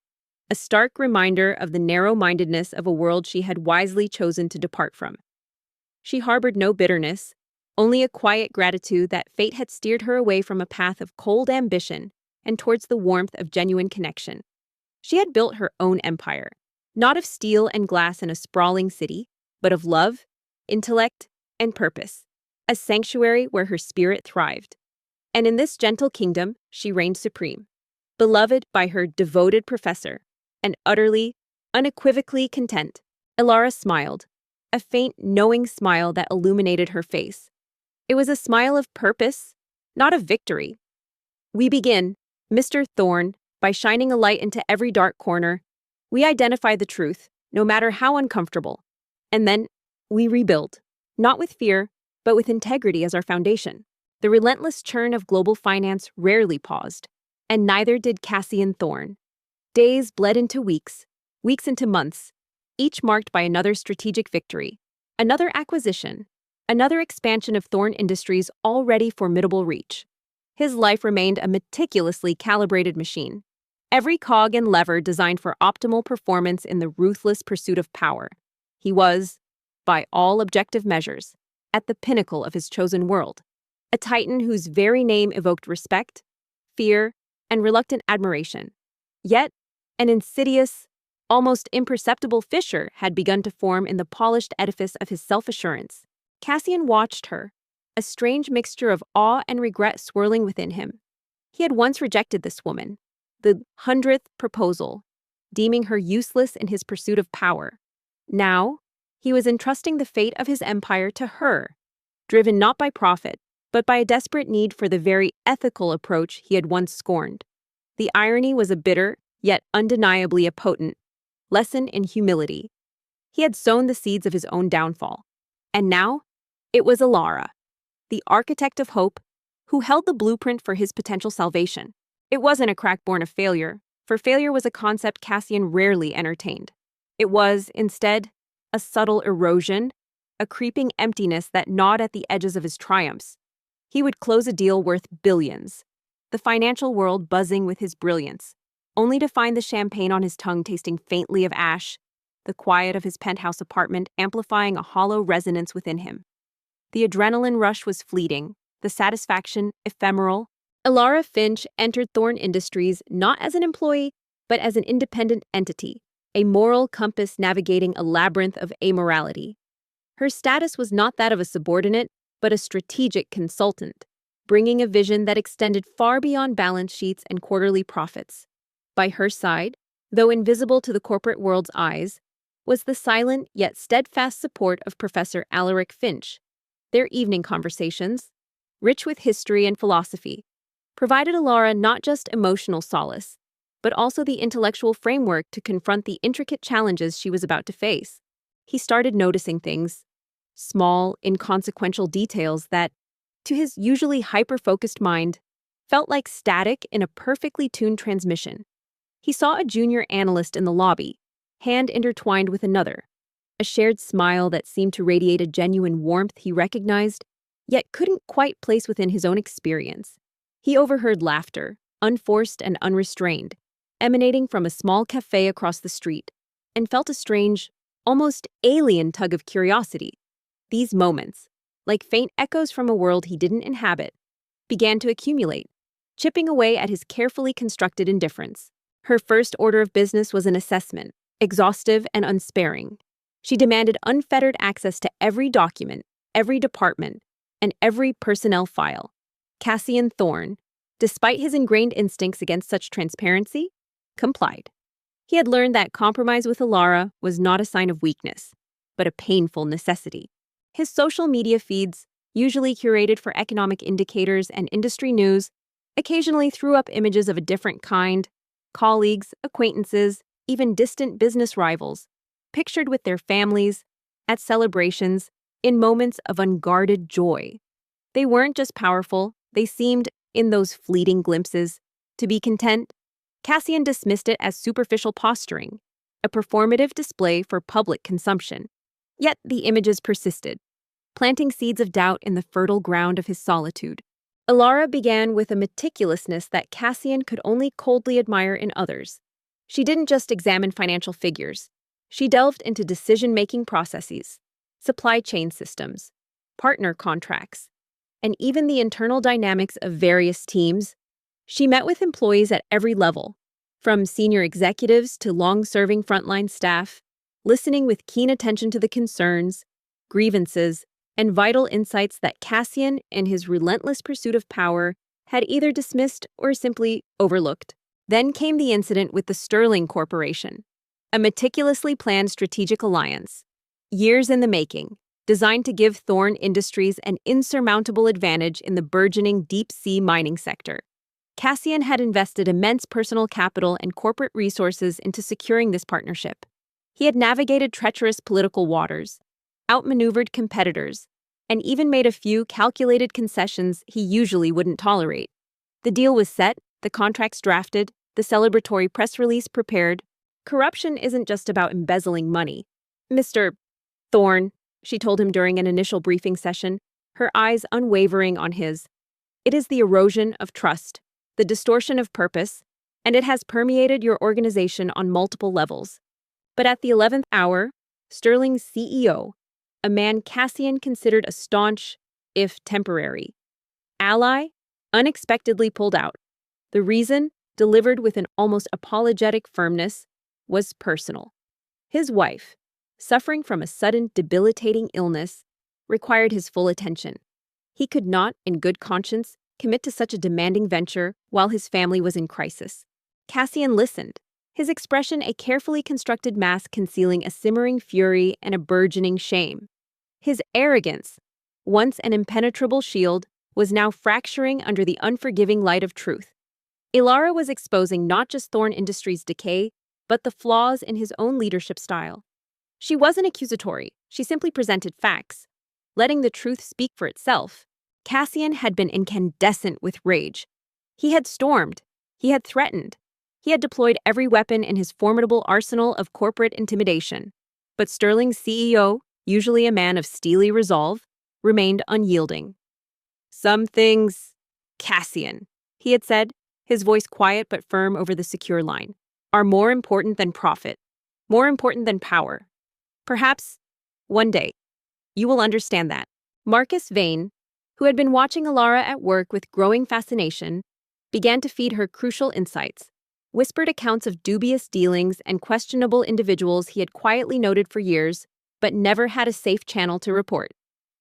a stark reminder of the narrow-mindedness of a world she had wisely chosen to depart from. She harbored no bitterness, only a quiet gratitude that fate had steered her away from a path of cold ambition and towards the warmth of genuine connection. She had built her own empire, not of steel and glass in a sprawling city, but of love, intellect, and purpose, a sanctuary where her spirit thrived. And in this gentle kingdom, she reigned supreme, beloved by her devoted professor, and utterly, unequivocally content. Ilara smiled, a faint, knowing smile that illuminated her face. It was a smile of purpose, not of victory. We begin, Mr. Thorne, by shining a light into every dark corner. We identify the truth, no matter how uncomfortable. And then we rebuild, not with fear, but with integrity as our foundation. The relentless churn of global finance rarely paused, and neither did Cassian Thorne. Days bled into weeks, weeks into months, each marked by another strategic victory, another acquisition, another expansion of Thorne Industries' already formidable reach. His life remained a meticulously calibrated machine, every cog and lever designed for optimal performance in the ruthless pursuit of power. He was, by all objective measures, at the pinnacle of his chosen world, a titan whose very name evoked respect, fear, and reluctant admiration. Yet, an insidious, almost imperceptible fissure had begun to form in the polished edifice of his self-assurance. Cassian watched her, a strange mixture of awe and regret swirling within him. He had once rejected this woman, the 100th proposal, deeming her useless in his pursuit of power. Now, he was entrusting the fate of his empire to her, driven not by profit, but by a desperate need for the very ethical approach he had once scorned. The irony was a bitter, yet undeniably a potent, lesson in humility. He had sown the seeds of his own downfall. And now, it was Ilara, the architect of hope, who held the blueprint for his potential salvation. It wasn't a crack born of failure, for failure was a concept Cassian rarely entertained. It was, instead, a subtle erosion, a creeping emptiness that gnawed at the edges of his triumphs. He would close a deal worth billions, the financial world buzzing with his brilliance, only to find the champagne on his tongue tasting faintly of ash, the quiet of his penthouse apartment amplifying a hollow resonance within him. The adrenaline rush was fleeting, the satisfaction ephemeral. Ilara Finch entered Thorne Industries not as an employee, but as an independent entity, a moral compass navigating a labyrinth of amorality. Her status was not that of a subordinate, but a strategic consultant, bringing a vision that extended far beyond balance sheets and quarterly profits. By her side, though invisible to the corporate world's eyes, was the silent yet steadfast support of Professor Alaric Finch. Their evening conversations, rich with history and philosophy, provided Ilara not just emotional solace, but also the intellectual framework to confront the intricate challenges she was about to face. He started noticing things, small, inconsequential details that, to his usually hyper-focused mind, felt like static in a perfectly tuned transmission. He saw a junior analyst in the lobby, hand intertwined with another, a shared smile that seemed to radiate a genuine warmth he recognized, yet couldn't quite place within his own experience. He overheard laughter, unforced and unrestrained, emanating from a small cafe across the street, and felt a strange, almost alien tug of curiosity. These moments, like faint echoes from a world he didn't inhabit, began to accumulate, chipping away at his carefully constructed indifference. Her first order of business was an assessment, exhaustive and unsparing. She demanded unfettered access to every document, every department, and every personnel file. Cassian Thorne, despite his ingrained instincts against such transparency, complied. He had learned that compromise with Ilara was not a sign of weakness, but a painful necessity. His social media feeds, usually curated for economic indicators and industry news, occasionally threw up images of a different kind, colleagues, acquaintances, even distant business rivals, pictured with their families, at celebrations, in moments of unguarded joy. They weren't just powerful, they seemed, in those fleeting glimpses, to be content. Cassian dismissed it as superficial posturing, a performative display for public consumption. Yet the images persisted, planting seeds of doubt in the fertile ground of his solitude. Ilara began with a meticulousness that Cassian could only coldly admire in others. She didn't just examine financial figures. She delved into decision-making processes, supply chain systems, partner contracts, and even the internal dynamics of various teams. She met with employees at every level, from senior executives to long-serving frontline staff, listening with keen attention to the concerns, grievances, and vital insights that Cassian, in his relentless pursuit of power, had either dismissed or simply overlooked. Then came the incident with the Sterling Corporation, A meticulously planned strategic alliance, years in the making, designed to give Thorne Industries an insurmountable advantage in the burgeoning deep-sea mining sector. Cassian had invested immense personal capital and corporate resources into securing this partnership. He had navigated treacherous political waters, outmaneuvered competitors, and even made a few calculated concessions he usually wouldn't tolerate. The deal was set, the contracts drafted, the celebratory press release prepared. Corruption isn't just about embezzling money. Mr. Thorne, she told him during an initial briefing session, her eyes unwavering on his. It is the erosion of trust, the distortion of purpose, and it has permeated your organization on multiple levels. But at the 11th hour, Sterling's CEO, a man Cassian considered a staunch, if temporary, ally, unexpectedly pulled out. The reason, delivered with an almost apologetic firmness, was personal. His wife, suffering from a sudden debilitating illness, required his full attention. He could not, in good conscience, commit to such a demanding venture while his family was in crisis. Cassian listened, his expression a carefully constructed mask concealing a simmering fury and a burgeoning shame. His arrogance, once an impenetrable shield, was now fracturing under the unforgiving light of truth. Ilara was exposing not just Thorne Industries' decay, but the flaws in his own leadership style. She wasn't accusatory, she simply presented facts. Letting the truth speak for itself, Cassian had been incandescent with rage. He had stormed, he had threatened, he had deployed every weapon in his formidable arsenal of corporate intimidation. But Sterling's CEO, usually a man of steely resolve, remained unyielding. Some things, Cassian, he had said, his voice quiet but firm over the secure line, are more important than profit, more important than power. Perhaps, one day, you will understand that. Marcus Vane, who had been watching Ilara at work with growing fascination, began to feed her crucial insights, whispered accounts of dubious dealings and questionable individuals he had quietly noted for years, but never had a safe channel to report.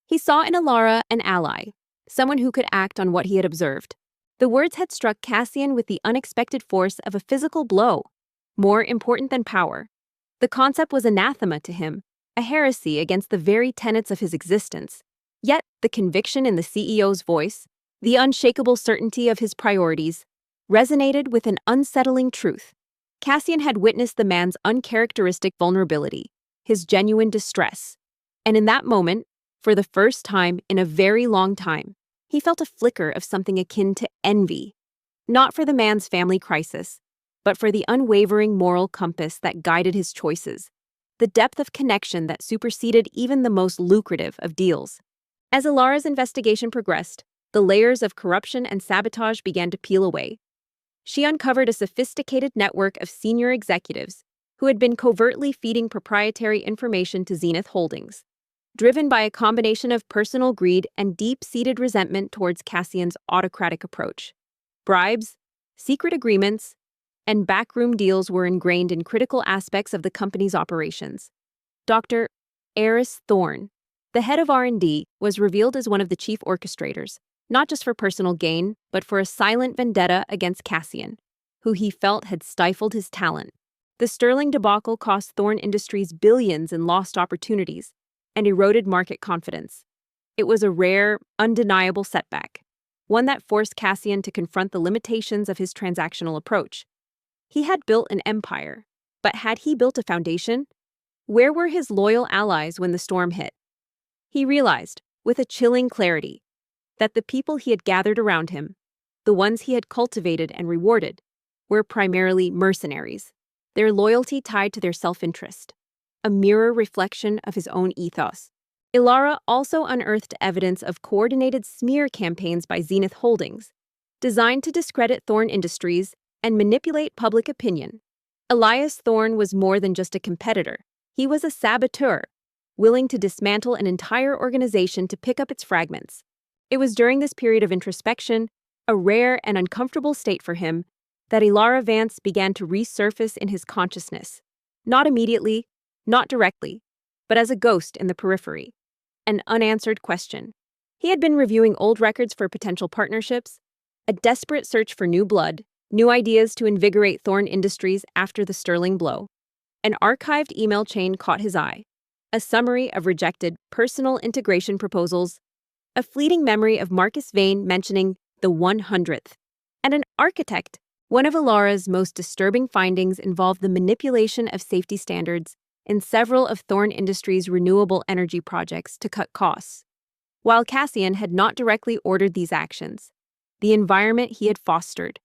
He saw in Ilara an ally, someone who could act on what he had observed. The words had struck Cassian with the unexpected force of a physical blow, more important than power. The concept was anathema to him, a heresy against the very tenets of his existence. Yet, the conviction in the CEO's voice, the unshakable certainty of his priorities, resonated with an unsettling truth. Cassian had witnessed the man's uncharacteristic vulnerability, his genuine distress. And in that moment, for the first time in a very long time, he felt a flicker of something akin to envy. Not for the man's family crisis, but for the unwavering moral compass that guided his choices, the depth of connection that superseded even the most lucrative of deals. As Ilara's investigation progressed, the layers of corruption and sabotage began to peel away. She uncovered a sophisticated network of senior executives who had been covertly feeding proprietary information to Zenith Holdings, driven by a combination of personal greed and deep-seated resentment towards Cassian's autocratic approach. Bribes, secret agreements, and backroom deals were ingrained in critical aspects of the company's operations. Dr. Eris Thorne, the head of R&D, was revealed as one of the chief orchestrators, not just for personal gain, but for a silent vendetta against Cassian, who he felt had stifled his talent. The Sterling debacle cost Thorne Industries billions in lost opportunities and eroded market confidence. It was a rare, undeniable setback, one that forced Cassian to confront the limitations of his transactional approach. He had built an empire, but had he built a foundation? Where were his loyal allies when the storm hit? He realized, with a chilling clarity, that the people he had gathered around him, the ones he had cultivated and rewarded, were primarily mercenaries, their loyalty tied to their self-interest, a mirror reflection of his own ethos. Ilara also unearthed evidence of coordinated smear campaigns by Zenith Holdings, designed to discredit Thorne Industries and manipulate public opinion. Elias Thorne was more than just a competitor. He was a saboteur, willing to dismantle an entire organization to pick up its fragments. It was during this period of introspection, a rare and uncomfortable state for him, that Ilara Vance began to resurface in his consciousness. Not immediately, not directly, but as a ghost in the periphery. An unanswered question. He had been reviewing old records for potential partnerships, a desperate search for new blood, new ideas to invigorate Thorne Industries after the Sterling blow. An archived email chain caught his eye. A summary of rejected personal integration proposals, a fleeting memory of Marcus Vane mentioning the 100th, and an architect. One of Alara's most disturbing findings involved the manipulation of safety standards in several of Thorn Industries' renewable energy projects to cut costs. While Cassian had not directly ordered these actions, the environment he had fostered,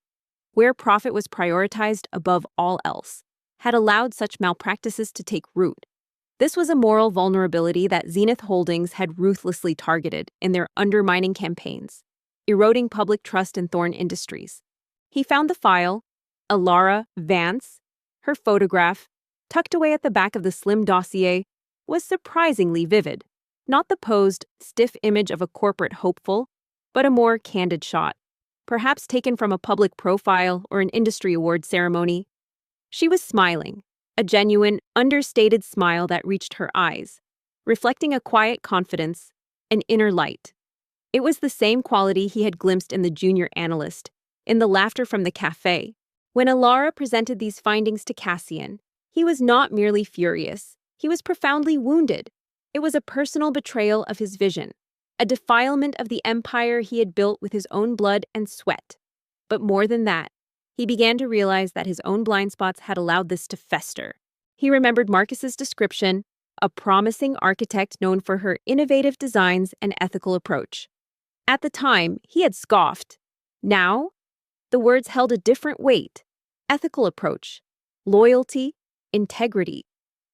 where profit was prioritized above all else, had allowed such malpractices to take root. This was a moral vulnerability that Zenith Holdings had ruthlessly targeted in their undermining campaigns, eroding public trust in Thorn Industries. He found the file, Alara Vance. Her photograph, tucked away at the back of the slim dossier, was surprisingly vivid. Not the posed, stiff image of a corporate hopeful, but a more candid shot, perhaps taken from a public profile or an industry award ceremony. She was smiling, a genuine, understated smile that reached her eyes, reflecting a quiet confidence, an inner light. It was the same quality he had glimpsed in the junior analyst, in the laughter from the cafe. When Alara presented these findings to Cassian, he was not merely furious. He was profoundly wounded. It was a personal betrayal of his vision, a defilement of the empire he had built with his own blood and sweat. But more than that, he began to realize that his own blind spots had allowed this to fester. He remembered Marcus's description, a promising architect known for her innovative designs and ethical approach. At the time, he had scoffed. Now, the words held a different weight. Ethical approach, loyalty, integrity.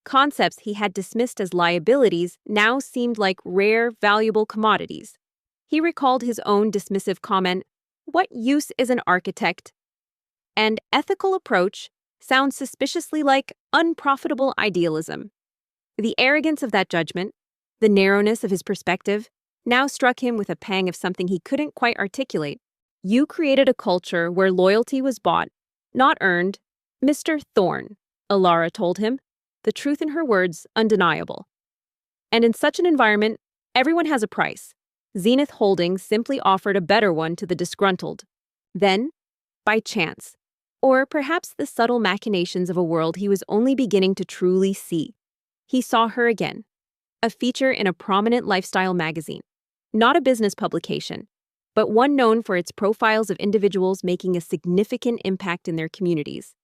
Concepts he had dismissed as liabilities now seemed like rare, valuable commodities. He recalled his own dismissive comment, "What use is an architect?" And ethical approach sounds suspiciously like unprofitable idealism. The arrogance of that judgment, the narrowness of his perspective, now struck him with a pang of something he couldn't quite articulate. "You created a culture where loyalty was bought, not earned, Mr. Thorne," Alara told him, the truth in her words undeniable. And in such an environment, everyone has a price. Zenith Holdings simply offered a better one to the disgruntled. Then, by chance, or perhaps the subtle machinations of a world he was only beginning to truly see, he saw her again, a feature in a prominent lifestyle magazine, not a business publication, but one known for its profiles of individuals making a significant impact in their communities.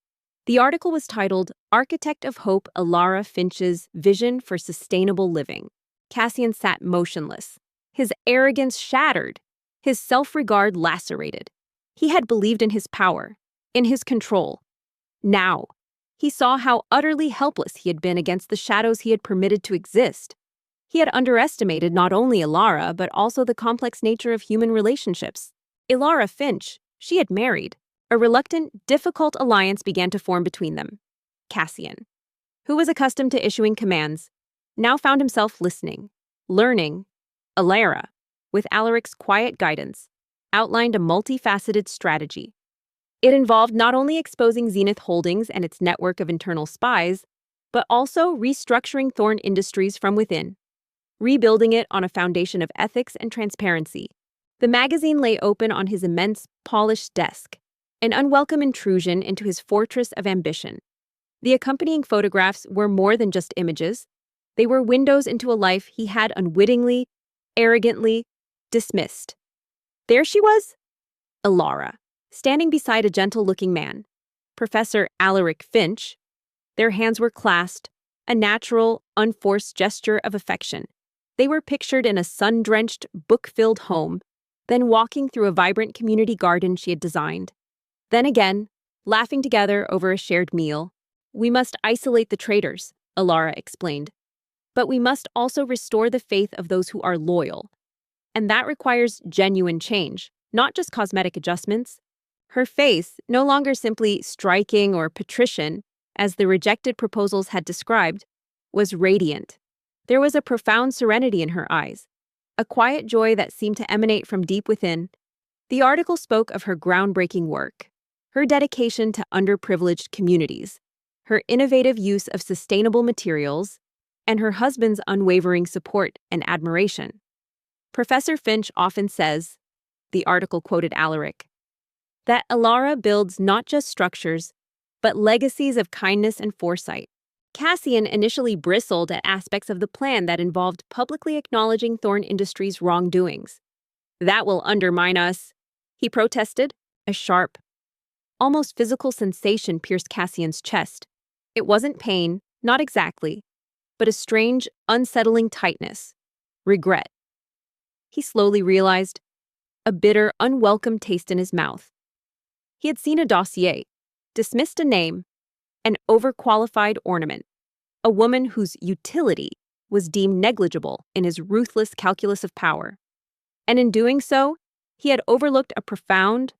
The article was titled, "Architect of Hope Alara Finch's Vision for Sustainable Living." Cassian sat motionless, his arrogance shattered, his self-regard lacerated. He had believed in his power, in his control. Now, he saw how utterly helpless he had been against the shadows he had permitted to exist. He had underestimated not only Alara, but also the complex nature of human relationships. Alara Finch, she had married. A reluctant, difficult alliance began to form between them. Cassian, who was accustomed to issuing commands, now found himself listening, learning. Alara, with Alaric's quiet guidance, outlined a multifaceted strategy. It involved not only exposing Zenith Holdings and its network of internal spies, but also restructuring Thorn Industries from within, rebuilding it on a foundation of ethics and transparency. The magazine lay open on his immense, polished desk, an unwelcome intrusion into his fortress of ambition. The accompanying photographs were more than just images. They were windows into a life he had unwittingly, arrogantly dismissed. There she was, Alara, standing beside a gentle-looking man, Professor Alaric Finch. Their hands were clasped, a natural, unforced gesture of affection. They were pictured in a sun-drenched, book-filled home, then walking through a vibrant community garden she had designed. Then again, laughing together over a shared meal. "We must isolate the traitors," Alara explained. "But we must also restore the faith of those who are loyal. And that requires genuine change, not just cosmetic adjustments." Her face, no longer simply striking or patrician, as the rejected proposals had described, was radiant. There was a profound serenity in her eyes, a quiet joy that seemed to emanate from deep within. The article spoke of her groundbreaking work, her dedication to underprivileged communities, her innovative use of sustainable materials, and her husband's unwavering support and admiration. "Professor Finch often says," the article quoted Alaric, "that Alara builds not just structures, but legacies of kindness and foresight." Cassian initially bristled at aspects of the plan that involved publicly acknowledging Thorn Industries' wrongdoings. "That will undermine us," he protested. A sharp, almost physical sensation pierced Cassian's chest. It wasn't pain, not exactly, but a strange, unsettling tightness. Regret. He slowly realized, a bitter, unwelcome taste in his mouth. He had seen a dossier, dismissed a name, an overqualified ornament, a woman whose utility was deemed negligible in his ruthless calculus of power. And in doing so, he had overlooked a profound,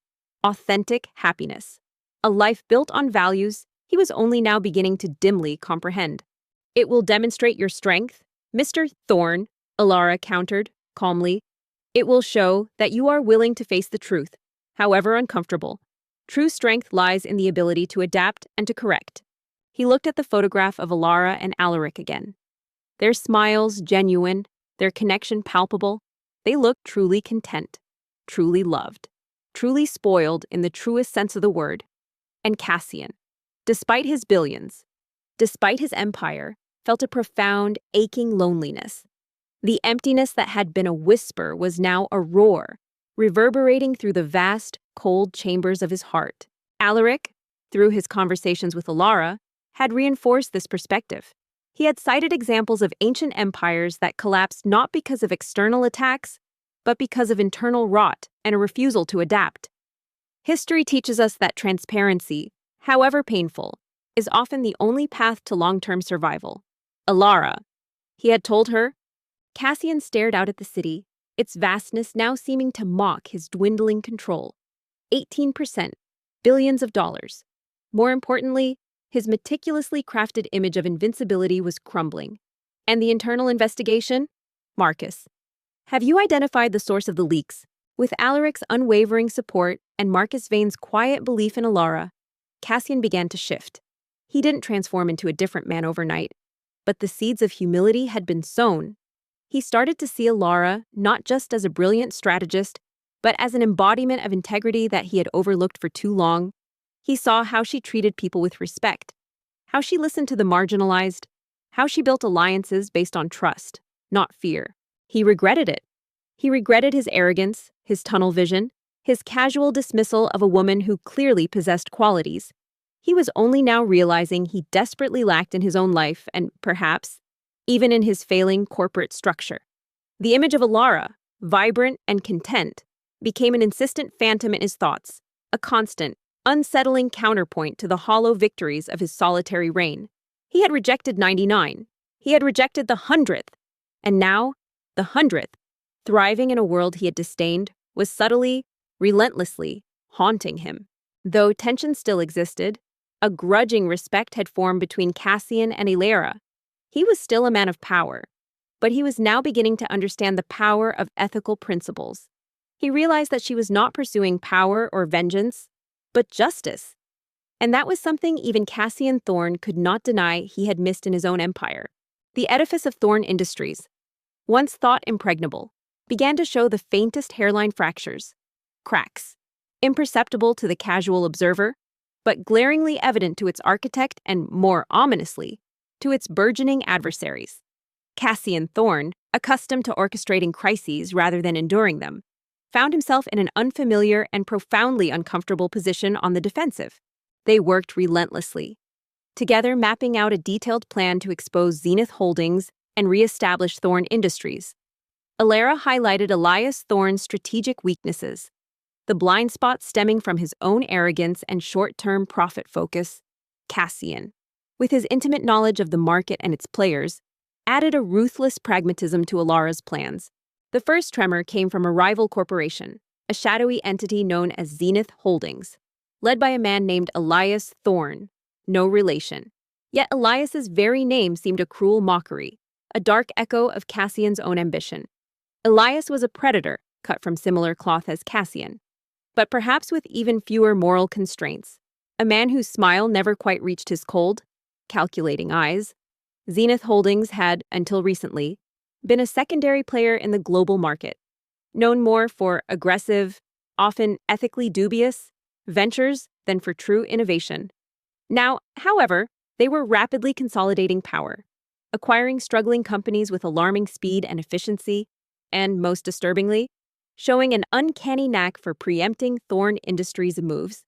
authentic happiness, a life built on values he was only now beginning to dimly comprehend. "It will demonstrate your strength, Mr. Thorn," Alara countered, calmly. "It will show that you are willing to face the truth, however uncomfortable. True strength lies in the ability to adapt and to correct." He looked at the photograph of Alara and Alaric again. Their smiles genuine, their connection palpable. They looked truly content, truly loved, truly spoiled in the truest sense of the word. And Cassian, despite his billions, despite his empire, felt a profound, aching loneliness. The emptiness that had been a whisper was now a roar, reverberating through the vast, cold chambers of his heart. Alaric, through his conversations with Alara, had reinforced this perspective. He had cited examples of ancient empires that collapsed not because of external attacks, but because of internal rot and a refusal to adapt. History teaches us that transparency, however painful, is often the only path to long-term survival. "Alara," he had told her. Cassian stared out at the city, its vastness now seeming to mock his dwindling control. 18%, billions of dollars. More importantly, his meticulously crafted image of invincibility was crumbling. "And the internal investigation? Marcus. Have you identified the source of the leaks?" With Alaric's unwavering support and Marcus Vane's quiet belief in Alara, Cassian began to shift. He didn't transform into a different man overnight, but the seeds of humility had been sown. He started to see Alara not just as a brilliant strategist, but as an embodiment of integrity that he had overlooked for too long. He saw how she treated people with respect, how she listened to the marginalized, how she built alliances based on trust, not fear. He regretted it. He regretted his arrogance, his tunnel vision, his casual dismissal of a woman who clearly possessed qualities he was only now realizing he desperately lacked in his own life and, perhaps, even in his failing corporate structure. The image of Alara, vibrant and content, became an insistent phantom in his thoughts, a constant, unsettling counterpoint to the hollow victories of his solitary reign. He had rejected 99. He had rejected the 100th. And now, the 100th, thriving in a world he had disdained, was subtly, relentlessly haunting him. Though tension still existed, a grudging respect had formed between Cassian and Alara. He was still a man of power, but he was now beginning to understand the power of ethical principles. He realized that she was not pursuing power or vengeance, but justice. And that was something even Cassian Thorn could not deny he had missed in his own empire. The edifice of Thorn Industries, once thought impregnable, began to show the faintest hairline fractures, cracks, imperceptible to the casual observer, but glaringly evident to its architect and, more ominously, to its burgeoning adversaries. Cassian Thorn, accustomed to orchestrating crises rather than enduring them, found himself in an unfamiliar and profoundly uncomfortable position on the defensive. They worked relentlessly, together mapping out a detailed plan to expose Zenith Holdings and re-establish Thorn Industries. Alara highlighted Elias Thorn's strategic weaknesses, the blind spots stemming from his own arrogance and short-term profit focus. Cassian, with his intimate knowledge of the market and its players, added a ruthless pragmatism to Alara's plans. The first tremor came from a rival corporation, a shadowy entity known as Zenith Holdings, led by a man named Elias Thorn, no relation. Yet Elias's very name seemed a cruel mockery, a dark echo of Cassian's own ambition. Elias was a predator, cut from similar cloth as Cassian, but perhaps with even fewer moral constraints. A man whose smile never quite reached his cold, calculating eyes. Zenith Holdings had, until recently, been a secondary player in the global market, known more for aggressive, often ethically dubious, ventures than for true innovation. Now, however, They were rapidly consolidating power, acquiring struggling companies with alarming speed and efficiency, and, most disturbingly, showing an uncanny knack for preempting Thorne Industries' moves.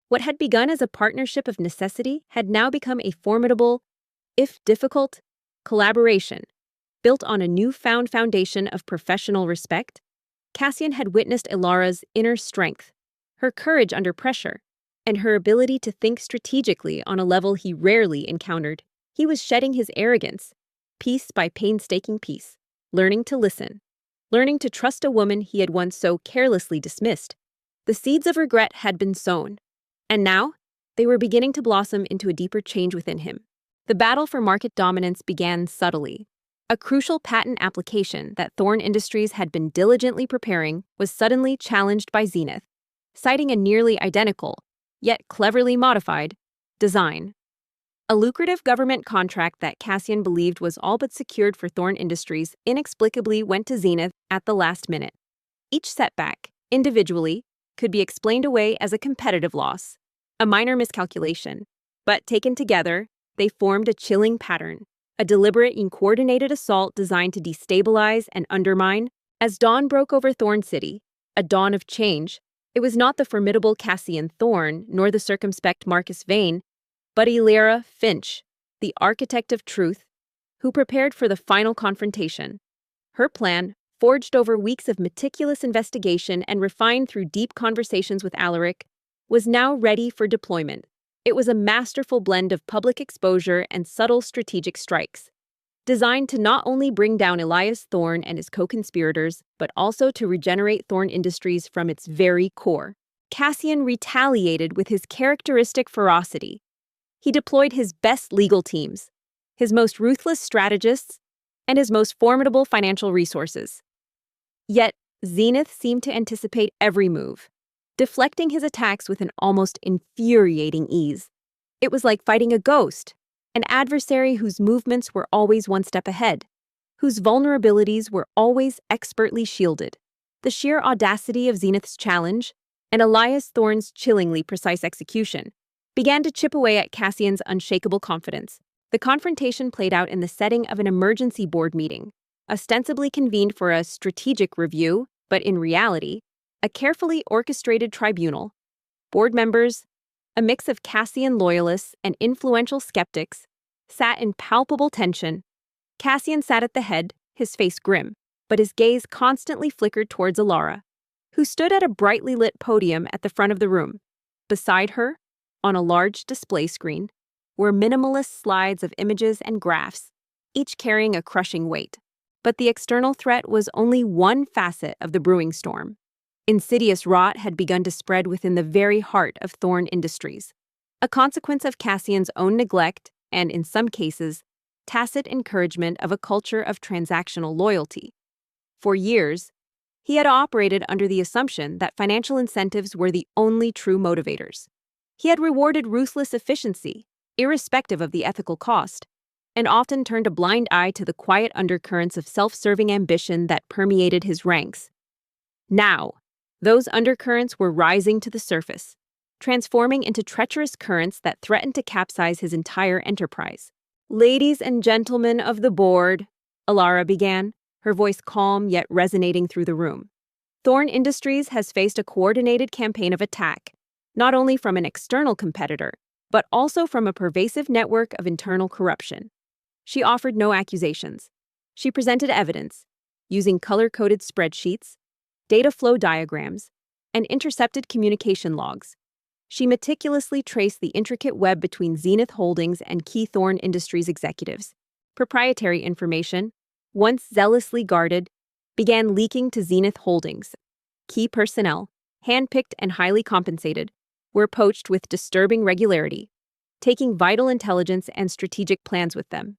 What had begun as a partnership of necessity had now become a formidable, if difficult, collaboration built on a newfound foundation of professional respect. Cassian had witnessed Ilara's inner strength, her courage under pressure, and her ability to think strategically on a level he rarely encountered. He was shedding his arrogance, piece by painstaking piece, learning to listen, learning to trust a woman he had once so carelessly dismissed. The seeds of regret had been sown, and now they were beginning to blossom into a deeper change within him. The battle for market dominance began subtly. A crucial patent application that Thorne Industries had been diligently preparing was suddenly challenged by Zenith, citing a nearly identical, yet cleverly modified, design. A lucrative government contract that Cassian believed was all but secured for Thorne Industries inexplicably went to Zenith at the last minute. Each setback, individually, could be explained away as a competitive loss, a minor miscalculation, but taken together, they formed a chilling pattern, a deliberate and coordinated assault designed to destabilize and undermine. As dawn broke over Thorne City, a dawn of change, it was not the formidable Cassian Thorne nor the circumspect Marcus Vane, but Ilara Finch, the architect of truth, who prepared for the final confrontation. Her plan, forged over weeks of meticulous investigation and refined through deep conversations with Alaric, was now ready for deployment. It was a masterful blend of public exposure and subtle strategic strikes, designed to not only bring down Elias Thorne and his co-conspirators, but also to regenerate Thorne Industries from its very core. Cassian retaliated with his characteristic ferocity. He deployed his best legal teams, his most ruthless strategists, and his most formidable financial resources. Yet, Zenith seemed to anticipate every move, deflecting his attacks with an almost infuriating ease. It was like fighting a ghost, an adversary whose movements were always one step ahead, whose vulnerabilities were always expertly shielded. The sheer audacity of Zenith's challenge, and Elias Thorne's chillingly precise execution, began to chip away at Cassian's unshakable confidence. The confrontation played out in the setting of an emergency board meeting, ostensibly convened for a strategic review, but in reality, a carefully orchestrated tribunal. Board members, a mix of Cassian loyalists and influential skeptics, sat in palpable tension. Cassian sat at the head, his face grim, but his gaze constantly flickered towards Ilara, who stood at a brightly lit podium at the front of the room. Beside her, on a large display screen, were minimalist slides of images and graphs, each carrying a crushing weight. But the external threat was only one facet of the brewing storm. Insidious rot had begun to spread within the very heart of Thorne Industries, a consequence of Cassian's own neglect and, in some cases, tacit encouragement of a culture of transactional loyalty. For years, he had operated under the assumption that financial incentives were the only true motivators. He had rewarded ruthless efficiency, irrespective of the ethical cost, and often turned a blind eye to the quiet undercurrents of self-serving ambition that permeated his ranks. Now, those undercurrents were rising to the surface, transforming into treacherous currents that threatened to capsize his entire enterprise. "Ladies and gentlemen of the board," Ilara began, her voice calm yet resonating through the room. "Thorne Industries has faced a coordinated campaign of attack, not only from an external competitor, but also from a pervasive network of internal corruption." She offered no accusations. She presented evidence, using color-coded spreadsheets, data flow diagrams, and intercepted communication logs. She meticulously traced the intricate web between Zenith Holdings and key Thorne Industries executives. Proprietary information, once zealously guarded, began leaking to Zenith Holdings. Key personnel, handpicked and highly compensated, were poached with disturbing regularity, taking vital intelligence and strategic plans with them.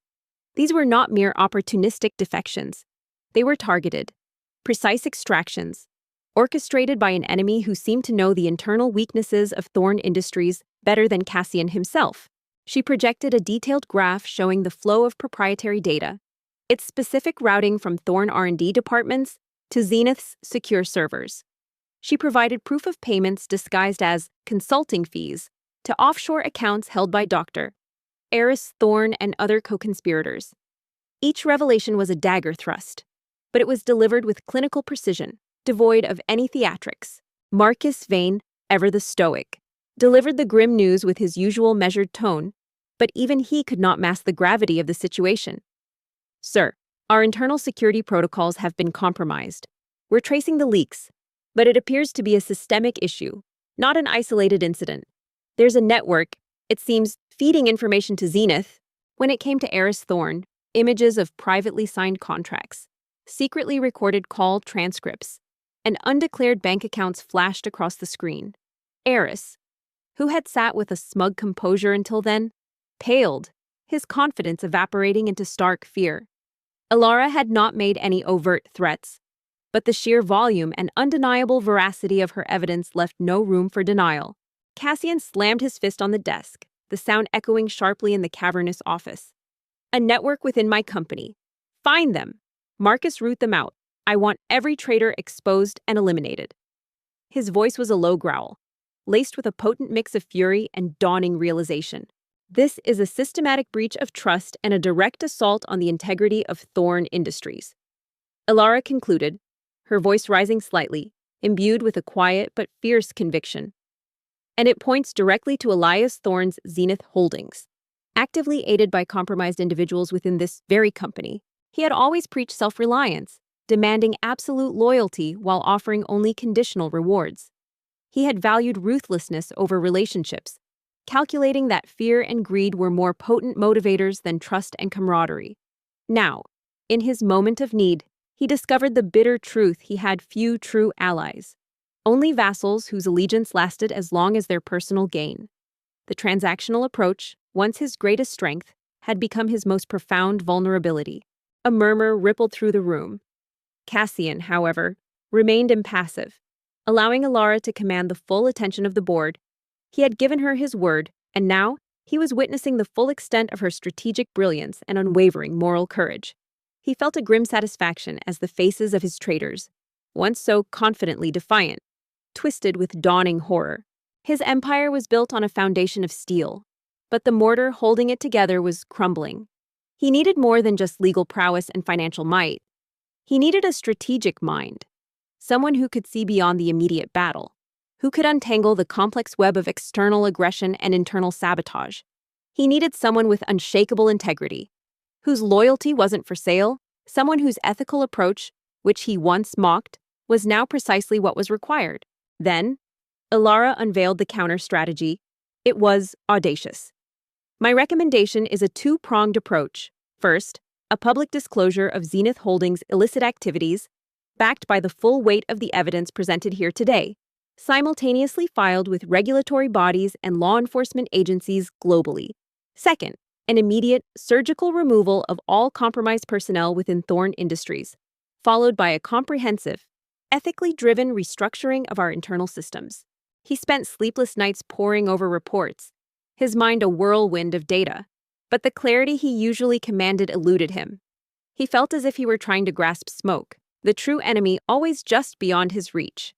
These were not mere opportunistic defections. They were targeted, precise extractions, orchestrated by an enemy who seemed to know the internal weaknesses of Thorne Industries better than Cassian himself. She projected a detailed graph showing the flow of proprietary data, its specific routing from Thorne R&D departments to Zenith's secure servers. She provided proof of payments disguised as consulting fees to offshore accounts held by Dr. Eris Thorne and other co-conspirators. Each revelation was a dagger thrust, but it was delivered with clinical precision, devoid of any theatrics. Marcus Vane, ever the stoic, delivered the grim news with his usual measured tone, but even he could not mask the gravity of the situation. "Sir, our internal security protocols have been compromised. We're tracing the leaks, but it appears to be a systemic issue, not an isolated incident. There's a network, it seems, feeding information to Zenith." When it came to Eris Thorne, images of privately signed contracts, secretly recorded call transcripts, and undeclared bank accounts flashed across the screen. Eris, who had sat with a smug composure until then, paled, his confidence evaporating into stark fear. Alara had not made any overt threats, but the sheer volume and undeniable veracity of her evidence left no room for denial. Cassian slammed his fist on the desk, the sound echoing sharply in the cavernous office. "A network within my company. Find them. Marcus, root them out. I want every traitor exposed and eliminated." His voice was a low growl, laced with a potent mix of fury and dawning realization. This is a systematic breach of trust and a direct assault on the integrity of Thorne Industries. Alara concluded, her voice rising slightly, imbued with a quiet but fierce conviction. "And it points directly to Elias Thorne's Zenith Holdings. Actively aided by compromised individuals within this very company, he had always preached self-reliance, demanding absolute loyalty while offering only conditional rewards. He had valued ruthlessness over relationships, calculating that fear and greed were more potent motivators than trust and camaraderie. Now, in his moment of need, he discovered the bitter truth: he had few true allies, only vassals whose allegiance lasted as long as their personal gain. The transactional approach, once his greatest strength, had become his most profound vulnerability." A murmur rippled through the room. Cassian, however, remained impassive, allowing Alara to command the full attention of the board. He had given her his word, and now he was witnessing the full extent of her strategic brilliance and unwavering moral courage. He felt a grim satisfaction as the faces of his traitors, once so confidently defiant, twisted with dawning horror. His empire was built on a foundation of steel, but the mortar holding it together was crumbling. He needed more than just legal prowess and financial might. He needed a strategic mind, someone who could see beyond the immediate battle, who could untangle the complex web of external aggression and internal sabotage. He needed someone with unshakable integrity, whose loyalty wasn't for sale, someone whose ethical approach, which he once mocked, was now precisely what was required. Then, Alara unveiled the counter-strategy. It was audacious. "My recommendation is a two-pronged approach. First, a public disclosure of Zenith Holdings' illicit activities, backed by the full weight of the evidence presented here today, simultaneously filed with regulatory bodies and law enforcement agencies globally. Second, an immediate, surgical removal of all compromised personnel within Thorne Industries, followed by a comprehensive, ethically driven restructuring of our internal systems." He spent sleepless nights poring over reports, his mind a whirlwind of data, but the clarity he usually commanded eluded him. He felt as if he were trying to grasp smoke, the true enemy always just beyond his reach.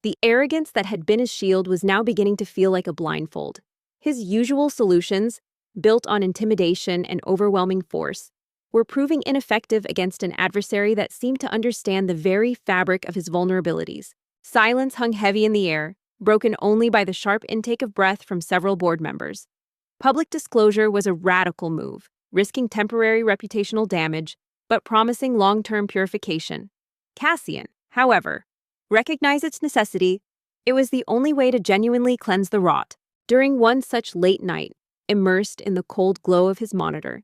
The arrogance that had been his shield was now beginning to feel like a blindfold. His usual solutions, built on intimidation and overwhelming force, were proving ineffective against an adversary that seemed to understand the very fabric of his vulnerabilities. Silence hung heavy in the air, broken only by the sharp intake of breath from several board members. Public disclosure was a radical move, risking temporary reputational damage, but promising long-term purification. Cassian, however, recognized its necessity. It was the only way to genuinely cleanse the rot. During one such late night, immersed in the cold glow of his monitor,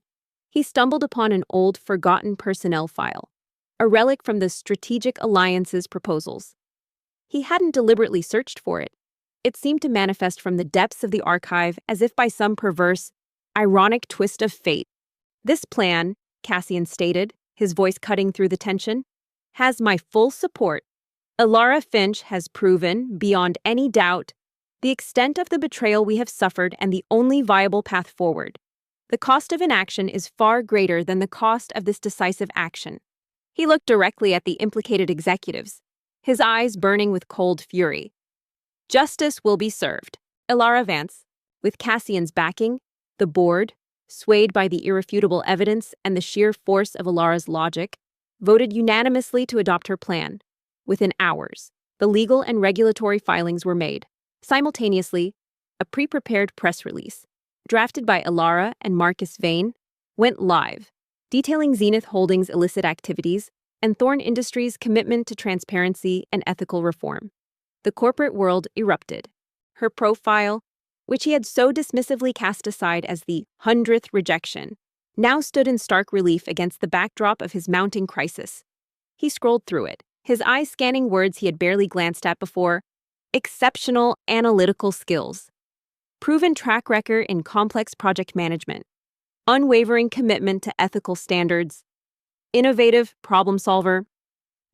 he stumbled upon an old, forgotten personnel file, a relic from the Strategic Alliance's proposals. He hadn't deliberately searched for it. It seemed to manifest from the depths of the archive as if by some perverse, ironic twist of fate. "This plan," Cassian stated, his voice cutting through the tension, "has my full support. Alara Finch has proven, beyond any doubt, the extent of the betrayal we have suffered and the only viable path forward. The cost of inaction is far greater than the cost of this decisive action." He looked directly at the implicated executives, his eyes burning with cold fury. "Justice will be served." Alara Vance, with Cassian's backing, the board, swayed by the irrefutable evidence and the sheer force of Alara's logic, voted unanimously to adopt her plan. Within hours, the legal and regulatory filings were made. Simultaneously, a pre-prepared press release, drafted by Alara and Marcus Vane, went live, detailing Zenith Holdings' illicit activities and Thorne Industries' commitment to transparency and ethical reform. The corporate world erupted. Her profile, which he had so dismissively cast aside as the 100th rejection, now stood in stark relief against the backdrop of his mounting crisis. He scrolled through it, his eyes scanning words he had barely glanced at before. Exceptional analytical skills. Proven track record in complex project management. Unwavering commitment to ethical standards. Innovative problem solver.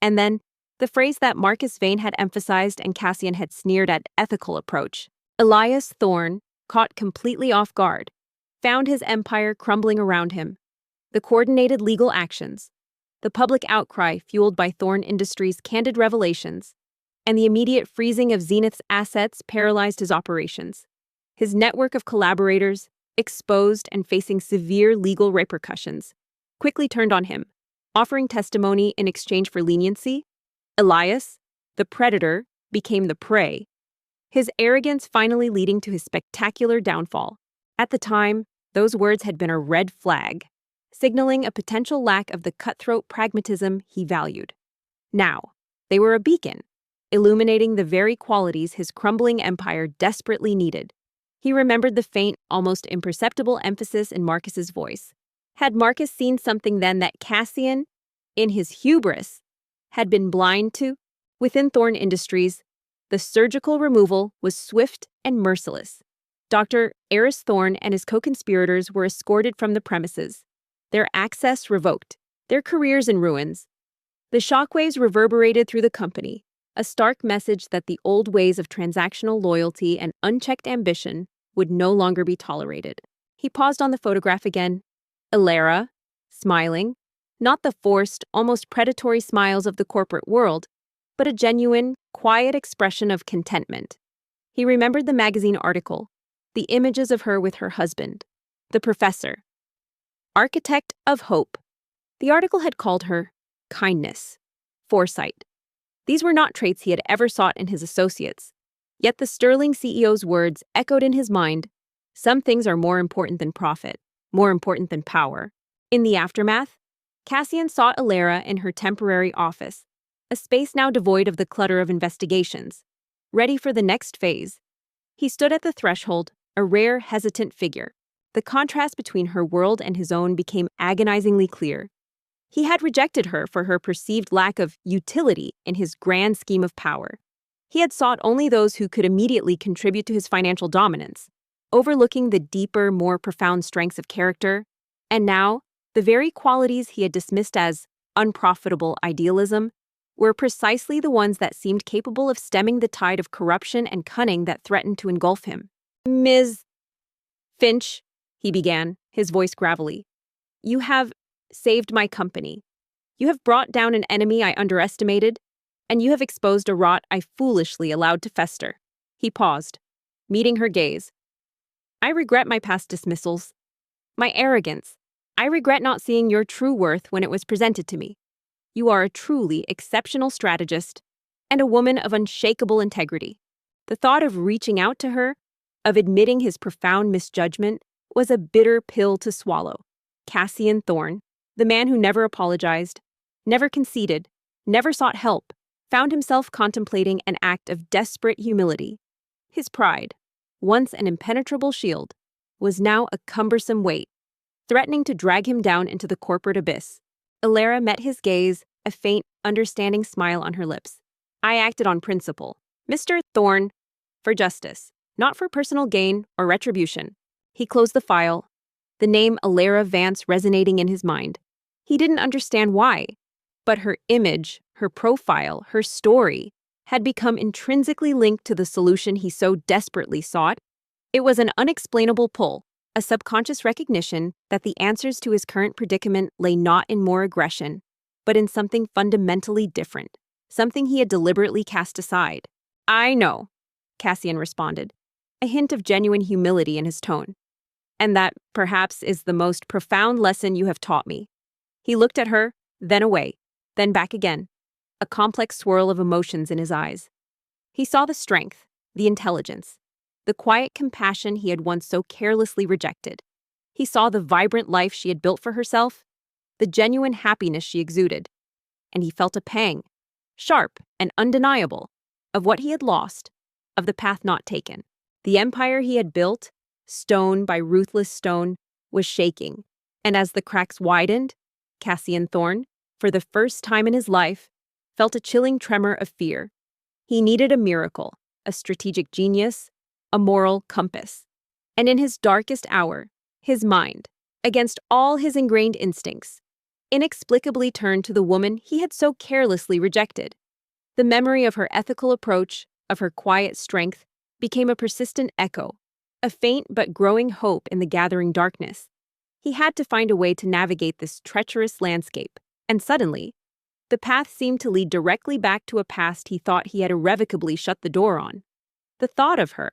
And then, the phrase that Marcus Vane had emphasized and Cassian had sneered at, ethical approach. Elias Thorne, caught completely off guard, found his empire crumbling around him. The coordinated legal actions, the public outcry fueled by Thorne Industries' candid revelations, and the immediate freezing of Zenith's assets paralyzed his operations. His network of collaborators, exposed and facing severe legal repercussions, quickly turned on him, offering testimony in exchange for leniency. Elias, the predator, became the prey, his arrogance finally leading to his spectacular downfall. At the time, those words had been a red flag, signaling a potential lack of the cutthroat pragmatism he valued. Now, they were a beacon, illuminating the very qualities his crumbling empire desperately needed. He remembered the faint, almost imperceptible emphasis in Marcus's voice. Had Marcus seen something then that Cassian, in his hubris, had been blind to? Within Thorne Industries, the surgical removal was swift and merciless. Dr. Eris Thorne and his co-conspirators were escorted from the premises, their access revoked, their careers in ruins. The shockwaves reverberated through the company, a stark message that the old ways of transactional loyalty and unchecked ambition would no longer be tolerated. He paused on the photograph again. Alara, smiling, not the forced, almost predatory smiles of the corporate world, but a genuine, quiet expression of contentment. He remembered the magazine article, the images of her with her husband, the professor. Architect of hope. The article had called her kindness, foresight. These were not traits he had ever sought in his associates. Yet the sterling CEO's words echoed in his mind. Some things are more important than profit, more important than power. In the aftermath, Cassian sought Alara in her temporary office, a space now devoid of the clutter of investigations, ready for the next phase. He stood at the threshold, a rare, hesitant figure. The contrast between her world and his own became agonizingly clear. He had rejected her for her perceived lack of utility in his grand scheme of power. He had sought only those who could immediately contribute to his financial dominance, overlooking the deeper, more profound strengths of character. And now, the very qualities he had dismissed as unprofitable idealism were precisely the ones that seemed capable of stemming the tide of corruption and cunning that threatened to engulf him. "Ms. Finch," he began, his voice gravelly, "you have saved my company. You have brought down an enemy I underestimated, and you have exposed a rot I foolishly allowed to fester." He paused, meeting her gaze. "I regret my past dismissals, my arrogance. I regret not seeing your true worth when it was presented to me. You are a truly exceptional strategist and a woman of unshakable integrity." The thought of reaching out to her, of admitting his profound misjudgment, was a bitter pill to swallow. Cassian Thorne, the man who never apologized, never conceded, never sought help, found himself contemplating an act of desperate humility. His pride, once an impenetrable shield, was now a cumbersome weight, threatening to drag him down into the corporate abyss. Alara met his gaze, a faint, understanding smile on her lips. "I acted on principle, Mr. Thorne, for justice, not for personal gain or retribution." He closed the file, the name Alara Vance resonating in his mind. He didn't understand why, but her image, her profile, her story had become intrinsically linked to the solution he so desperately sought. It was an unexplainable pull, a subconscious recognition that the answers to his current predicament lay not in more aggression, but in something fundamentally different, something he had deliberately cast aside. "I know," Cassian responded, a hint of genuine humility in his tone. And that, perhaps, is the most profound lesson you have taught me." He looked at her, then away, then back again, a complex swirl of emotions in his eyes. He saw the strength, the intelligence, the quiet compassion he had once so carelessly rejected. He saw the vibrant life she had built for herself, the genuine happiness she exuded, and he felt a pang, sharp and undeniable, of what he had lost, of the path not taken. The empire he had built, stone by ruthless stone, was shaking, and as the cracks widened, Cassian Thorne, for the first time in his life, felt a chilling tremor of fear. He needed a miracle, a strategic genius, a moral compass. And in his darkest hour, his mind, against all his ingrained instincts, inexplicably turned to the woman he had so carelessly rejected. The memory of her ethical approach, of her quiet strength, became a persistent echo, a faint but growing hope in the gathering darkness. He had to find a way to navigate this treacherous landscape, and suddenly, the path seemed to lead directly back to a past he thought he had irrevocably shut the door on. The thought of her,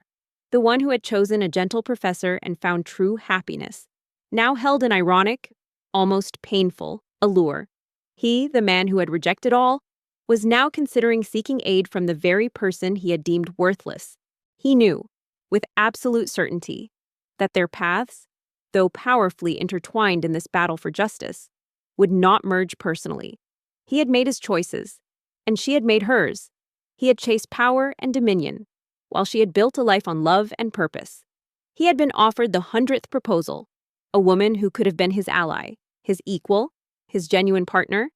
the one who had chosen a gentle professor and found true happiness, now held an ironic, almost painful, allure. He, the man who had rejected all, was now considering seeking aid from the very person he had deemed worthless. He knew, with absolute certainty, that their paths, though powerfully intertwined in this battle for justice, would not merge personally. He had made his choices, and she had made hers. He had chased power and dominion, while she had built a life on love and purpose. He had been offered the 100th proposal, a woman who could have been his ally, his equal, his genuine partner,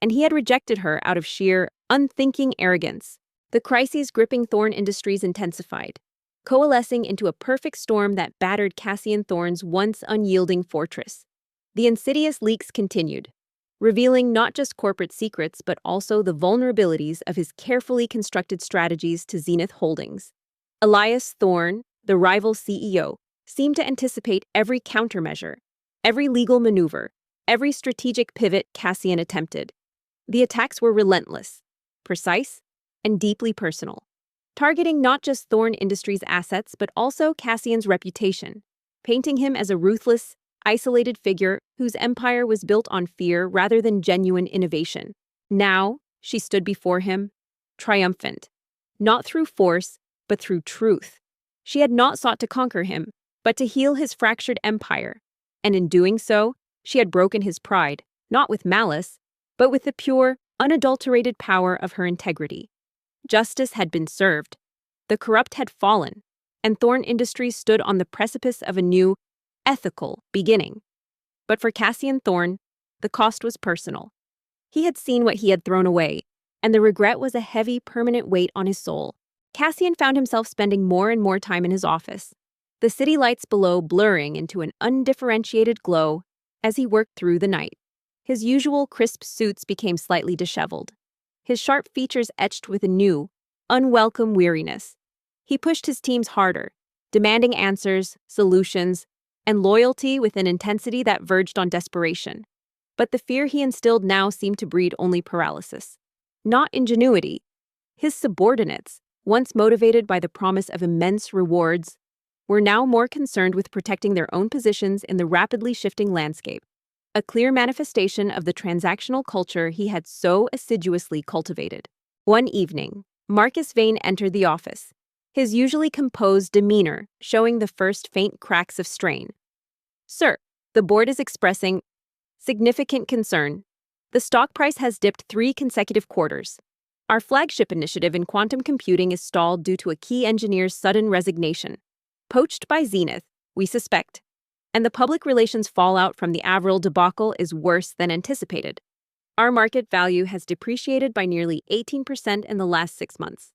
and he had rejected her out of sheer, unthinking arrogance. The crises gripping Thorne Industries intensified, coalescing into a perfect storm that battered Cassian Thorne's once unyielding fortress. The insidious leaks continued, revealing not just corporate secrets but also the vulnerabilities of his carefully constructed strategies to Zenith Holdings. Elias Thorne, the rival CEO, seemed to anticipate every countermeasure, every legal maneuver, every strategic pivot Cassian attempted. The attacks were relentless, precise, and deeply personal, targeting not just Thorne Industries' assets but also Cassian's reputation, painting him as a ruthless, isolated figure whose empire was built on fear rather than genuine innovation. Now, she stood before him, triumphant, not through force, but through truth. She had not sought to conquer him, but to heal his fractured empire, and in doing so, she had broken his pride, not with malice, but with the pure, unadulterated power of her integrity. Justice had been served, the corrupt had fallen, and Thorne Industries stood on the precipice of a new, ethical beginning. But for Cassian Thorne, the cost was personal. He had seen what he had thrown away, and the regret was a heavy, permanent weight on his soul. Cassian found himself spending more and more time in his office, the city lights below blurring into an undifferentiated glow as he worked through the night. His usual crisp suits became slightly disheveled, his sharp features etched with a new, unwelcome weariness. He pushed his teams harder, demanding answers, solutions, and loyalty with an intensity that verged on desperation. But the fear he instilled now seemed to breed only paralysis, not ingenuity. His subordinates, once motivated by the promise of immense rewards, were now more concerned with protecting their own positions in the rapidly shifting landscape, a clear manifestation of the transactional culture he had so assiduously cultivated. One evening, Marcus Vane entered the office, his usually composed demeanor showing the first faint cracks of strain. "Sir, the board is expressing significant concern. The stock price has dipped 3 consecutive quarters. Our flagship initiative in quantum computing is stalled due to a key engineer's sudden resignation, poached by Zenith, we suspect, and the public relations fallout from the Avril debacle is worse than anticipated. Our market value has depreciated by nearly 18% in the last 6 months.